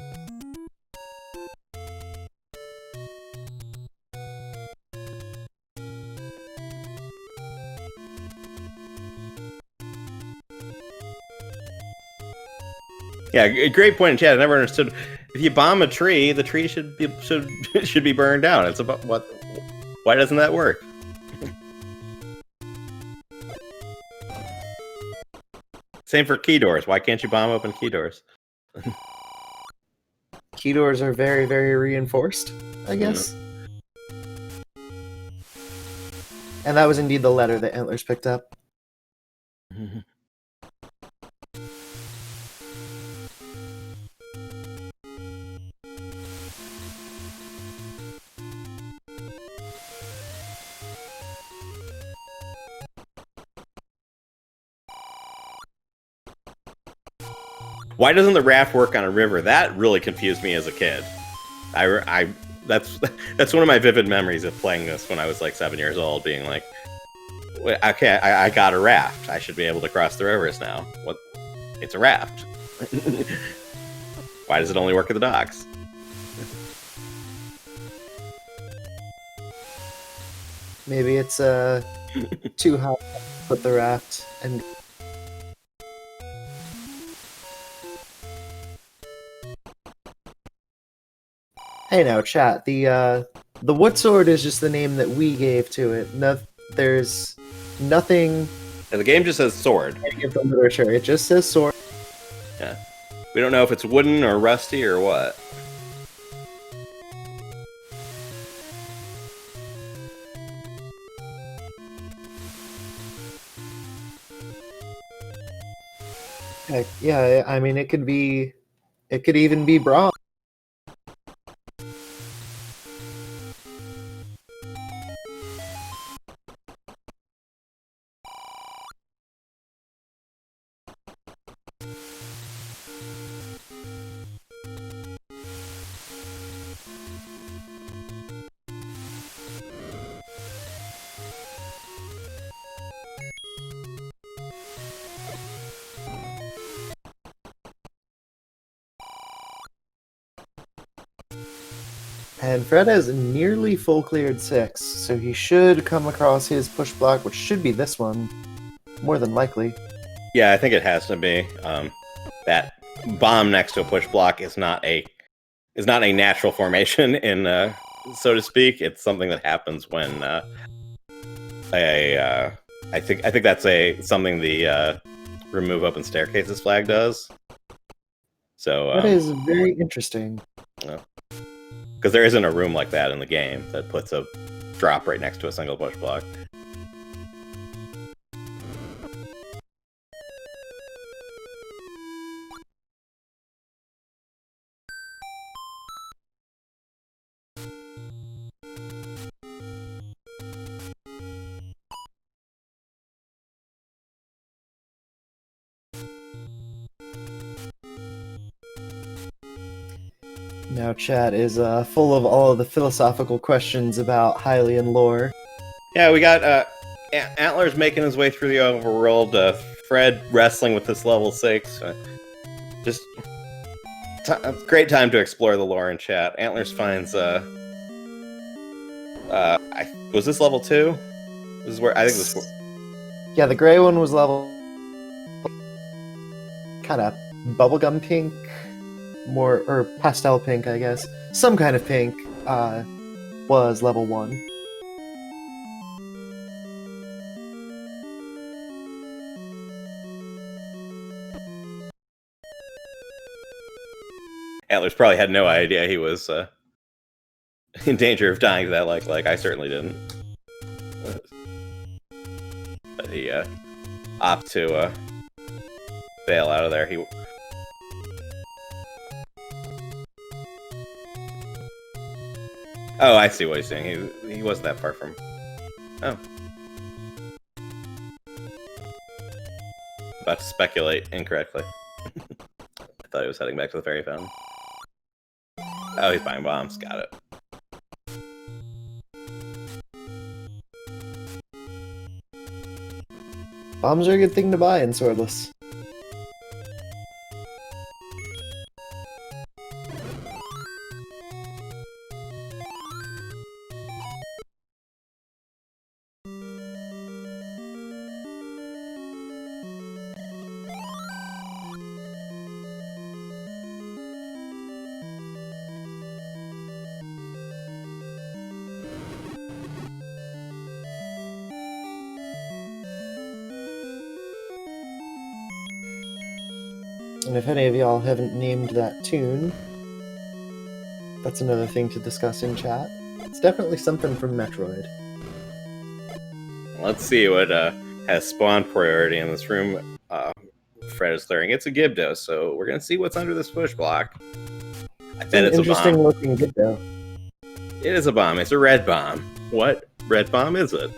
Yeah, great point in chat. I never understood. If you bomb a tree, the tree should be burned down. It's about what? Why doesn't that work? Same for key doors. Why can't you bomb open key doors? Key doors are very, very reinforced, I guess. And that was indeed the letter that Antlers picked up. Why doesn't the raft work on a river? That really confused me as a kid. That's one of my vivid memories of playing this when I was like 7 years old, being like, okay, I got a raft. I should be able to cross the rivers now. What? It's a raft. Why does it only work at the docks? Maybe it's too high to put the raft and. Hey now, chat. The wood sword is just the name that we gave to it. No, there's nothing. And the game just says sword. Of the literature, it just says sword. Yeah, we don't know if it's wooden or rusty or what. Heck, yeah, I mean, it could even be bronze. And Fred has nearly full cleared 6, so he should come across his push block, which should be this one, more than likely. Yeah, I think it has to be. That bomb next to a push block is not a natural formation in so to speak. It's something that happens when I think that's something the remove open staircases flag does. So That is very interesting. Because there isn't a room like that in the game that puts a drop right next to a single push block. Now chat is full of all of the philosophical questions about Hylian lore. Yeah, we got Antler's making his way through the overworld. Fred wrestling with this level 6. Just a great time to explore the lore in chat. Antler's finds was this level 2? This is where I think this. Yeah, the gray one was level kind of bubblegum pink, more or pastel pink, I guess. Some kind of pink was level 1. Antler's probably had no idea he was in danger of dying to that. Like I certainly didn't. But he opted to bail out of there. Oh, I see what he's saying. He wasn't that far from. Oh. About to speculate incorrectly. I thought he was heading back to the fairy fountain. Oh, he's buying bombs. Got it. Bombs are a good thing to buy in Swordless. And if any of y'all haven't named that tune, that's another thing to discuss in chat. It's definitely something from Metroid. Let's see what has spawn priority in this room. Fred is clearing. It's a Gibdo, so we're gonna see what's under this push block. I bet it's a bomb. Interesting looking Gibdo. It is a bomb. It's a red bomb. What red bomb is it?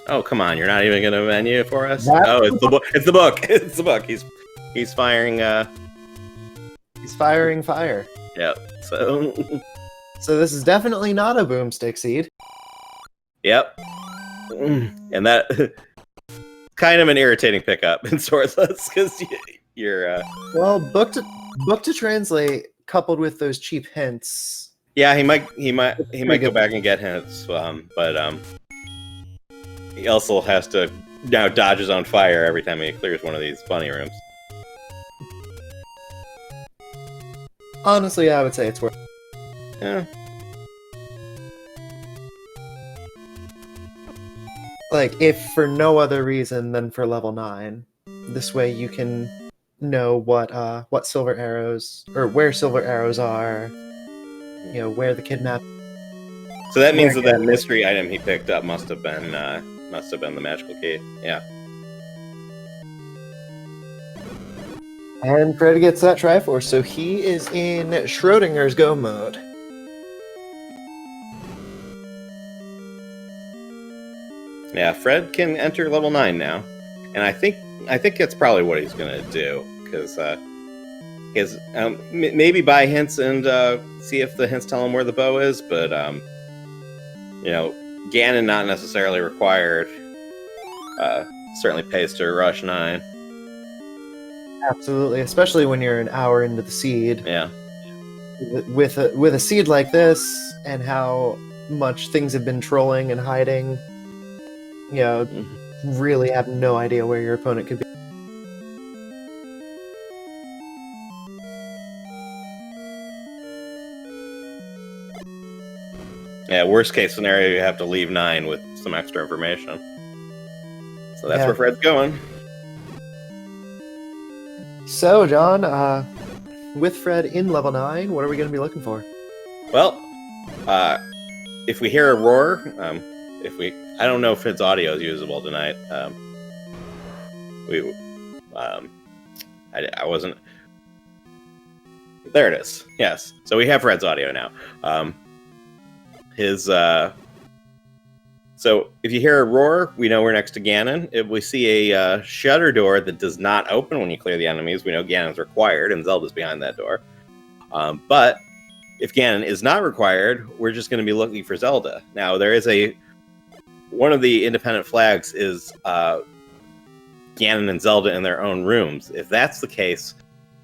Oh, come on! You're not even gonna menu for us? Oh, it's the book. It's the book. It's the book. He's firing. He's firing fire. Yep. So. So this is definitely not a boomstick seed. Yep. And that kind of an irritating pickup in Swordless because you're. Well, book to translate coupled with those cheap hints. Yeah, he might go back and get hints, but he also has to now dodge his own fire every time he clears one of these bunny rooms. Honestly, I would say it's worth. Yeah. Like, if for no other reason than for level 9, this way you can know what silver arrows or where silver arrows are. You know where the kidnap. So that means that mystery item he picked up must have been must have been the magical key. Yeah. And Fred gets that Triforce, so he is in Schrodinger's Go mode. Yeah, Fred can enter level 9 now, and I think that's probably what he's gonna do, because maybe buy hints and see if the hints tell him where the bow is, but you know, Ganon not necessarily required. Certainly pays to rush 9. Absolutely, especially when you're an hour into the seed. Yeah. With a seed like this, and how much things have been trolling and hiding, you know, really have no idea where your opponent could be. Yeah, worst case scenario, you have to leave 9 with some extra information. So that's where Fred's going. So, John, with Fred in level 9, what are we going to be looking for? Well, if we hear a roar, I don't know if Fred's audio is usable tonight. I wasn't. There it is. Yes. So we have Fred's audio now. So if you hear a roar, we know we're next to Ganon. If we see a shutter door that does not open when you clear the enemies, we know Ganon's required, and Zelda's behind that door. But if Ganon is not required, we're just going to be looking for Zelda. Now, there is one of the independent flags is Ganon and Zelda in their own rooms. If that's the case,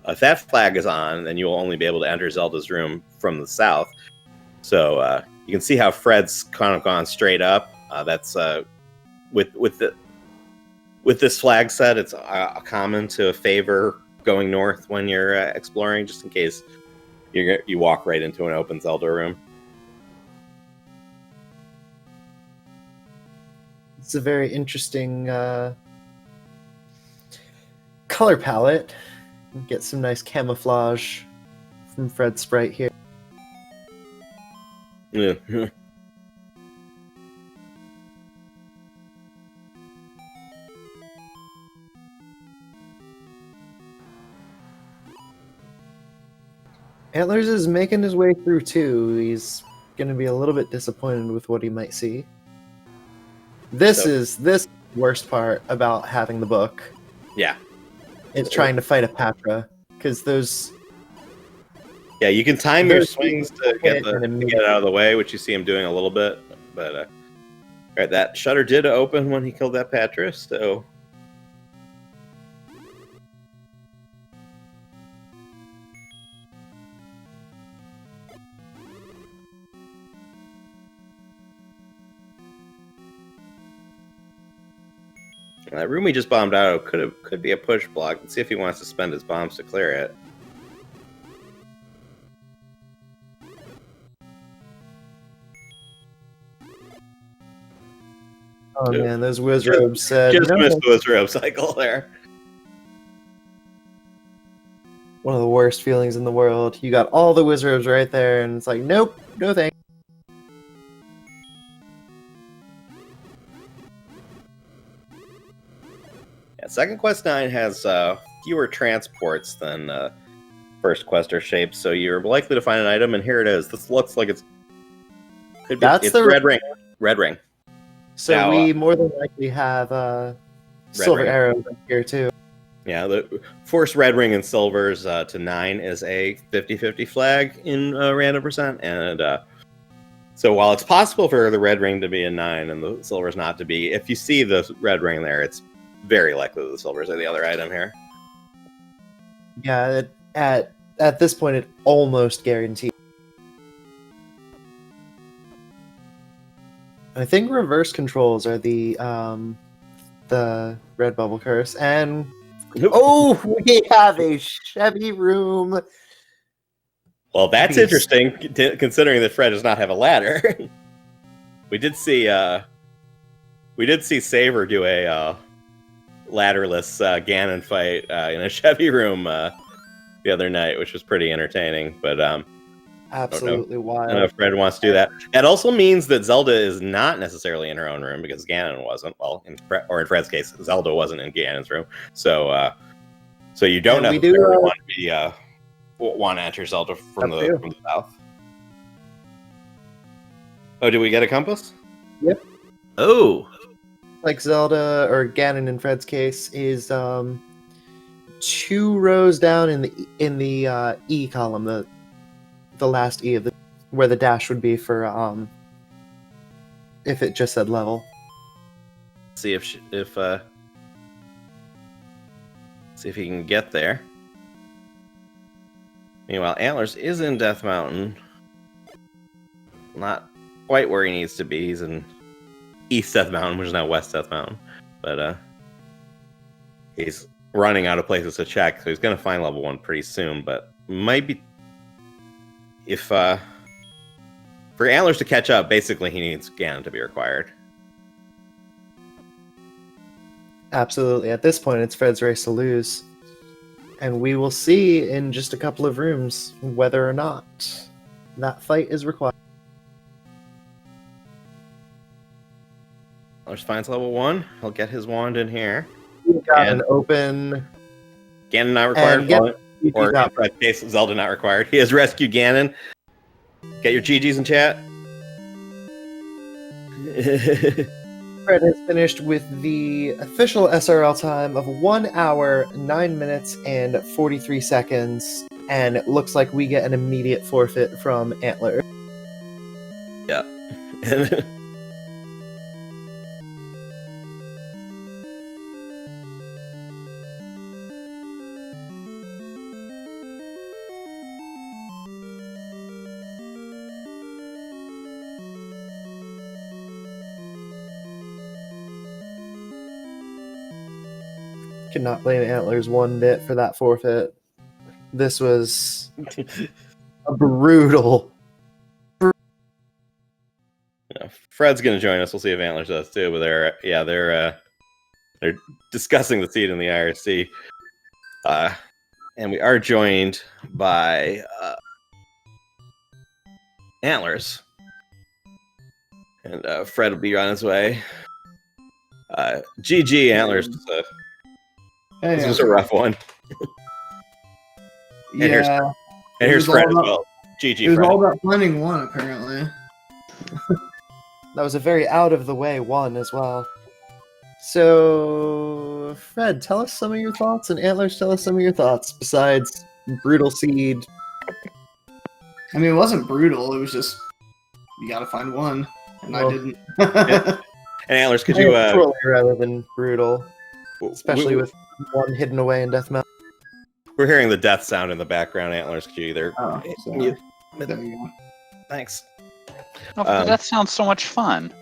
if that flag is on, then you will only be able to enter Zelda's room from the south. So you can see how Fred's kind of gone straight up. That's with this flag set, it's common to favor going north when you're exploring, just in case you walk right into an open Zelda room. It's a very interesting color palette. Get some nice camouflage from Fred's sprite here. Yeah. Antlerz is making his way through too. He's going to be a little bit disappointed with what he might see. This is the worst part about having the book. Yeah. It's trying to fight a Patra, because those... Yeah, you can time your swings to get it out of the way, which you see him doing a little bit. But all right, that shutter did open when he killed that Patra, so... That room we just bombed out could be a push block. Let's see if he wants to spend his bombs to clear it. Oh man, those Wizrobes said... Just missed the Wizrobe cycle there. One of the worst feelings in the world. You got all the Wizrobes right there, and it's like, nope, no thanks. Second Quest 9 has fewer transports than First Quest or Shapes, so you're likely to find an item, and here it is. This looks like it's the red ring. Red ring. So now, we more than likely have silver arrows here too. Yeah, the Force Red Ring and Silvers to 9 is a 50-50 flag in random percent, and so while it's possible for the Red Ring to be a 9 and the Silvers not to be, if you see the Red Ring there, it's very likely the Silvers are the other item here. Yeah, at this point, it almost guaranteed. I think reverse controls are the red bubble curse, and oh, we have a Chevy room. Well, that's interesting, considering that Fred does not have a ladder. We did see Saver do a ladderless Ganon fight in a Chevy room the other night, which was pretty entertaining. But Absolutely I wild. don't know if Fred wants to do that. It also means that Zelda is not necessarily in her own room because Ganon wasn't. Well, in Fred's case, Zelda wasn't in Ganon's room. So you don't And we necessarily do, want to be want to enter Zelda from the south. Oh, did we get a compass? Yep. Oh, like Zelda or Ganon in Fred's case is 2 rows down in the E column, the last E of the where the dash would be for if it just said level. see if see if he can get there. Meanwhile, Antlerz is in Death Mountain. Not quite where he needs to be. He's in East Death Mountain, which is now West Death Mountain. But he's running out of places to check, so he's going to find level 1 pretty soon. But might be... If... for Antlerz to catch up, basically he needs Ganon to be required. Absolutely. At this point, it's Fred's race to lose. And we will see in just a couple of rooms whether or not that fight is required. Antlerz finds level 1. He'll get his wand in here. We've got an open... Ganon not required. Or in Fred's case, Zelda not required. He has rescued Ganon. Get your GGs in chat. Fred has finished with the official SRL time of 1 hour, 9 minutes, and 43 seconds. And it looks like we get an immediate forfeit from Antler. Yeah. Could not blame Antlerz one bit for that forfeit. This was a brutal. Yeah, Fred's gonna join us. We'll see if Antlerz does too. But they're discussing the seat in the IRC, and we are joined by Antlerz, and Fred will be on his way. GG Antlerz. This was a rough one. Yeah. And here's Fred as well. GG, It was Fred. all about finding one, apparently. That was a very out of the way one as well. So, Fred, tell us some of your thoughts, and Antlerz, tell us some of your thoughts besides brutal seed. I mean, it wasn't brutal. It was just you got to find one, and I didn't. And Antlerz, could you? Totally rather than brutal, especially with one hidden away in Death Mountain. We're hearing the death sound in the background. Antlerz, could you either? Oh, mute? there you go. Thanks. Oh, that sounds so much fun.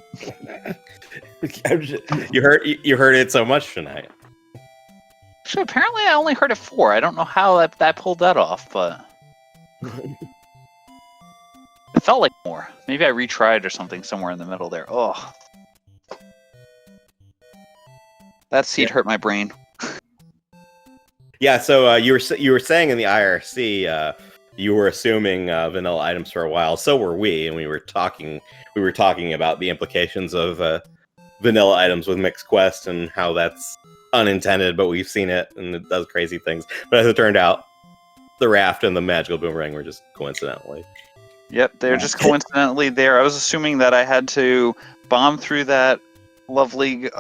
You heard it so much tonight. Actually, apparently I only heard it 4. I don't know how that pulled that off, but it felt like more. Maybe I retried or something somewhere in the middle there. Oh, that seed hurt my brain. Yeah. So you were saying in the IRC you were assuming vanilla items for a while. So were we, and we were talking about the implications of vanilla items with mixed quest and how that's unintended, but we've seen it and it does crazy things. But as it turned out, the raft and the magical boomerang were just coincidentally. Yep, they're just coincidentally there. I was assuming that I had to bomb through that lovely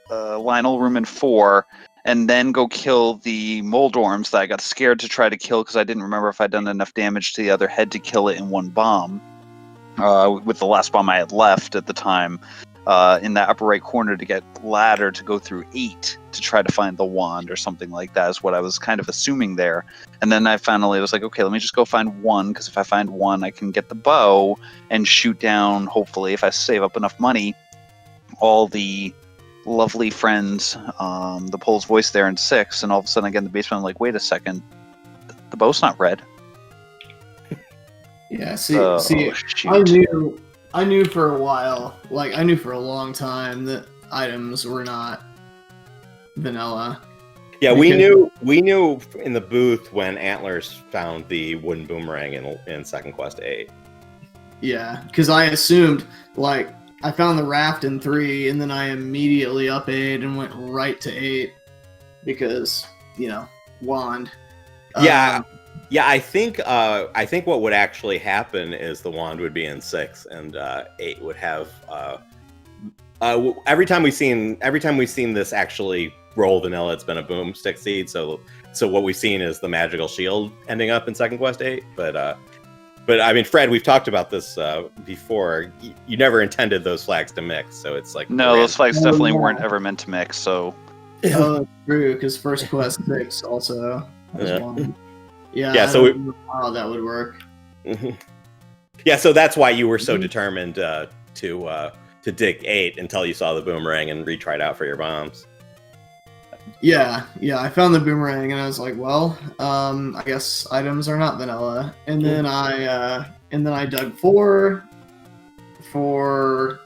Lionel room in 4 and then go kill the Moldorms that I got scared to try to kill because I didn't remember if I'd done enough damage to the other head to kill it in one bomb. With the last bomb I had left at the time, in that upper right corner to get ladder to go through 8 to try to find the wand or something like that is what I was kind of assuming there. And then I finally was like, okay, let me just go find 1, because if I find 1, I can get the bow and shoot down, hopefully, if I save up enough money, all the lovely friends, the Pole's voice there in 6, and all of a sudden I get in the basement, I'm like, wait a second, the bow's not red. Yeah, see, shoot. I knew for a while, I knew for a long time that items were not vanilla. Yeah, we Because- knew in the booth when Antlers found the wooden boomerang in Second Quest 8. Yeah, because I assumed, like, I found the raft in 3, and then I immediately up 8 and went right to 8 because, wand. Yeah, I think what would actually happen is the wand would be in 6, and 8 would have. Every time we've seen this actually roll vanilla, it's been a boomstick seed. So what we've seen is the magical shield ending up in Second Quest 8. But I mean, Fred, we've talked about this before. You never intended those flags to mix, so it's like No, those flags definitely weren't ever meant to mix. So Oh, that's true, because First Quest 6 also has Yeah. one. Yeah, Yeah, I so don't know how that would work. Yeah, so that's why you were so determined to dig 8 until you saw the boomerang and retried out for your bombs. Yeah, I found the boomerang and I was like, well, I guess items are not vanilla. And then I dug 4 for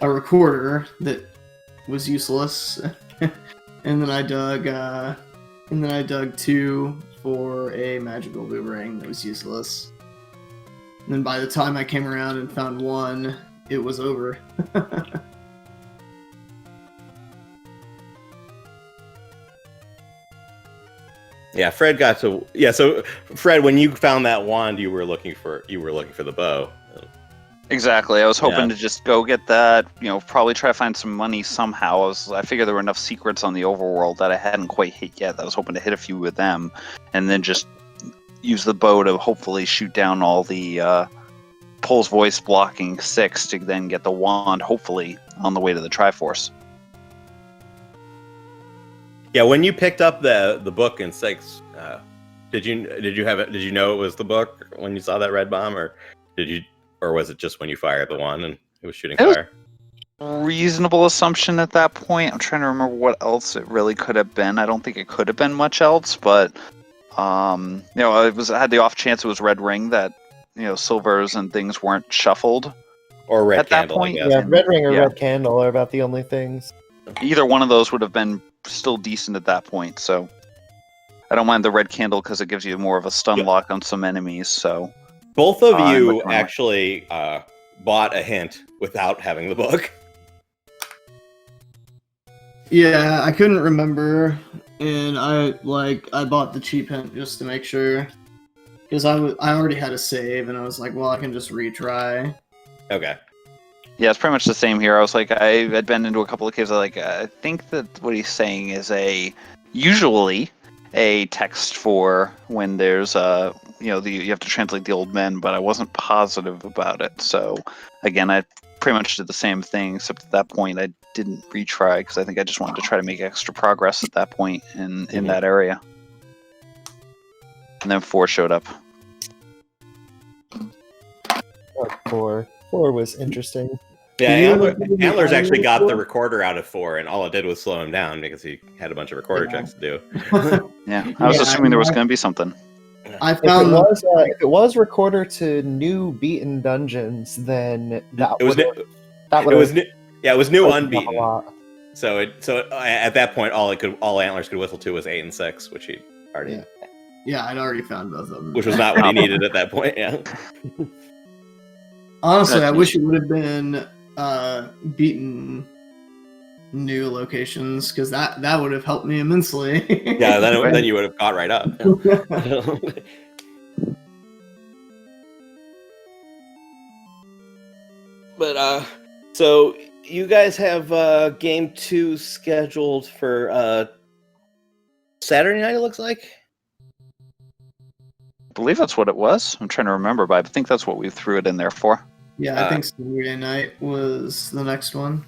a recorder that was useless. and then I dug 2 for a magical boomerang that was useless. And then by the time I came around and found 1, it was over. Yeah, Fred got to. Yeah, so Fred, when you found that wand, you were looking for the bow. exactly, I was hoping Yeah. to just go get that. Probably try to find some money somehow. I figured there were enough secrets on the overworld that I hadn't quite hit yet. I was hoping to hit a few with them, and then just use the bow to hopefully shoot down all the Pole's voice blocking 6 to then get the wand. Hopefully on the way to the Triforce. Yeah, when you picked up the book in 6, did you have it? Did you know it was the book when you saw that red bomb, or was it just when you fired the wand and it was shooting fire? Reasonable assumption at that point. I'm trying to remember what else it really could have been. I don't think it could have been much else, but I had the off chance it was red ring that silvers and things weren't shuffled. Or red At that candle, point, I guess. Yeah, red ring or Yeah. red candle are about the only things. Either one of those would have been still decent at that point. So I don't mind the red candle because it gives you more of a stun Yeah. lock on some enemies. So Both of I'm you looking around. actually bought a hint without having the book. Yeah, I couldn't remember, and I bought the cheap hint just to make sure, because I already had a save, and I was like, well, I can just retry. Okay. yeah, it's pretty much the same here. I was like, I had been into a couple of caves. I think that what he's saying is usually a text for when there's you have to translate the old men, but I wasn't positive about it. So again, I pretty much did the same thing, except at that point I didn't retry because I think I just wanted to try to make extra progress at that point in that area. And then 4 showed up. Or 4 was interesting. Yeah, you Antler, look at the Antler's actually got the before? recorder out of 4, and all it did was slow him down because he had a bunch of recorder checks to do. Yeah, I was Yeah, assuming there was I- going to be something. I If found it was recorder to new beaten dungeons, then that It was would new, that it would was new, yeah, it was new a unbeaten. lot. So at that point, all Antlers could whistle to was 8 and 6, which he already, Yeah, I'd already found both of them. which was not what he needed at that point. Yeah. Honestly, I That's- wish it would have been beaten new locations, because that would have helped me immensely. Yeah, then you would have caught right up. But so you guys have game 2 scheduled for Saturday night, it looks like. I believe that's what it was. I'm trying to remember, but I think that's what we threw it in there for. Yeah, I think Saturday night was the next one.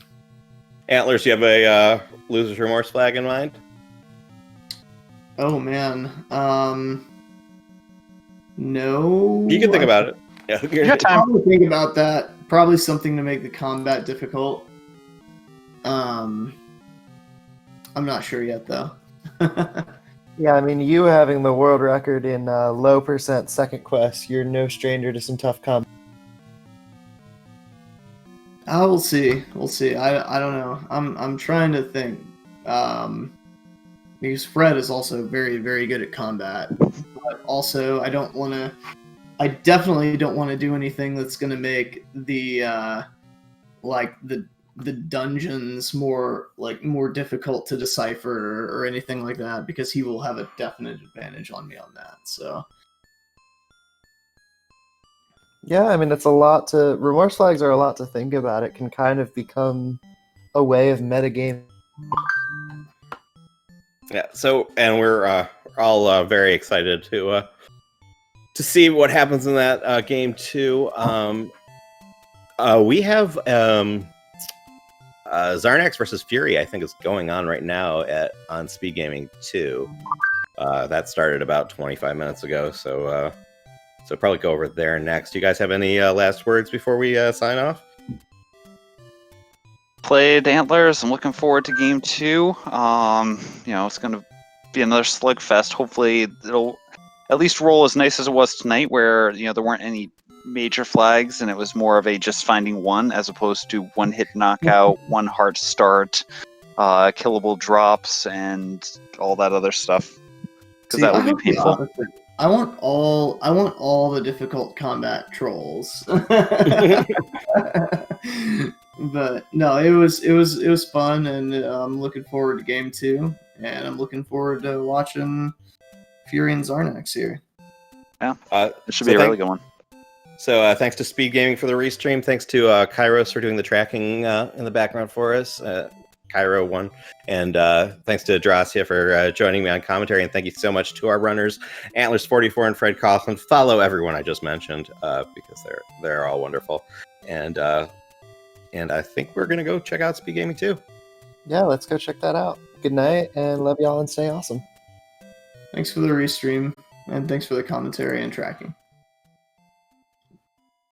Antlers, you have a loser's remorse flag in mind? Oh man, no. You can think about it. Yeah. You got time. Probably think about that. Probably something to make the combat difficult. I'm not sure yet though. Yeah, I mean, you having the world record in low percent second quest, you're no stranger to some tough combat. We'll see. We'll see. I don't know. I'm trying to think. Because Fred is also very, very good at combat. But also, I definitely don't want to do anything that's going to make the the dungeons more difficult to decipher or anything like that, because he will have a definite advantage on me on that. So Yeah, I mean, it's a lot to... Remorse flags are a lot to think about. It can kind of become a way of metagame. Yeah. So, and we're all very excited to see what happens in that game too. We have Zarnax versus Fury, I think, is going on right now on SpeedGaming 2. That started about 25 minutes ago, so probably go over there next. Do you guys have any last words before we sign off? Played Antlers. I'm looking forward to game 2. It's going to be another slugfest. Hopefully, it'll at least roll as nice as it was tonight, where there weren't any major flags, and it was more of a just finding one, as opposed to one hit knockout, one hard start, killable drops, and all that other stuff. Because that would be painful. I want all the difficult combat trolls. But no, it was fun, and I'm looking forward to game 2, and I'm looking forward to watching Fury and Zarnax here. Yeah, it should be a really good one. So thanks to SpeedGaming for the restream. Thanks to Kairos for doing the tracking in the background for us. Cairo1. And thanks to Dracia for joining me on commentary. And thank you so much to our runners, Antlerz44 and Fred Coughlin. Follow everyone I just mentioned because they're all wonderful. And I think we're going to go check out SpeedGaming too. Yeah, let's go check that out. Good night, and love y'all, and stay awesome. Thanks for the restream, and thanks for the commentary and tracking.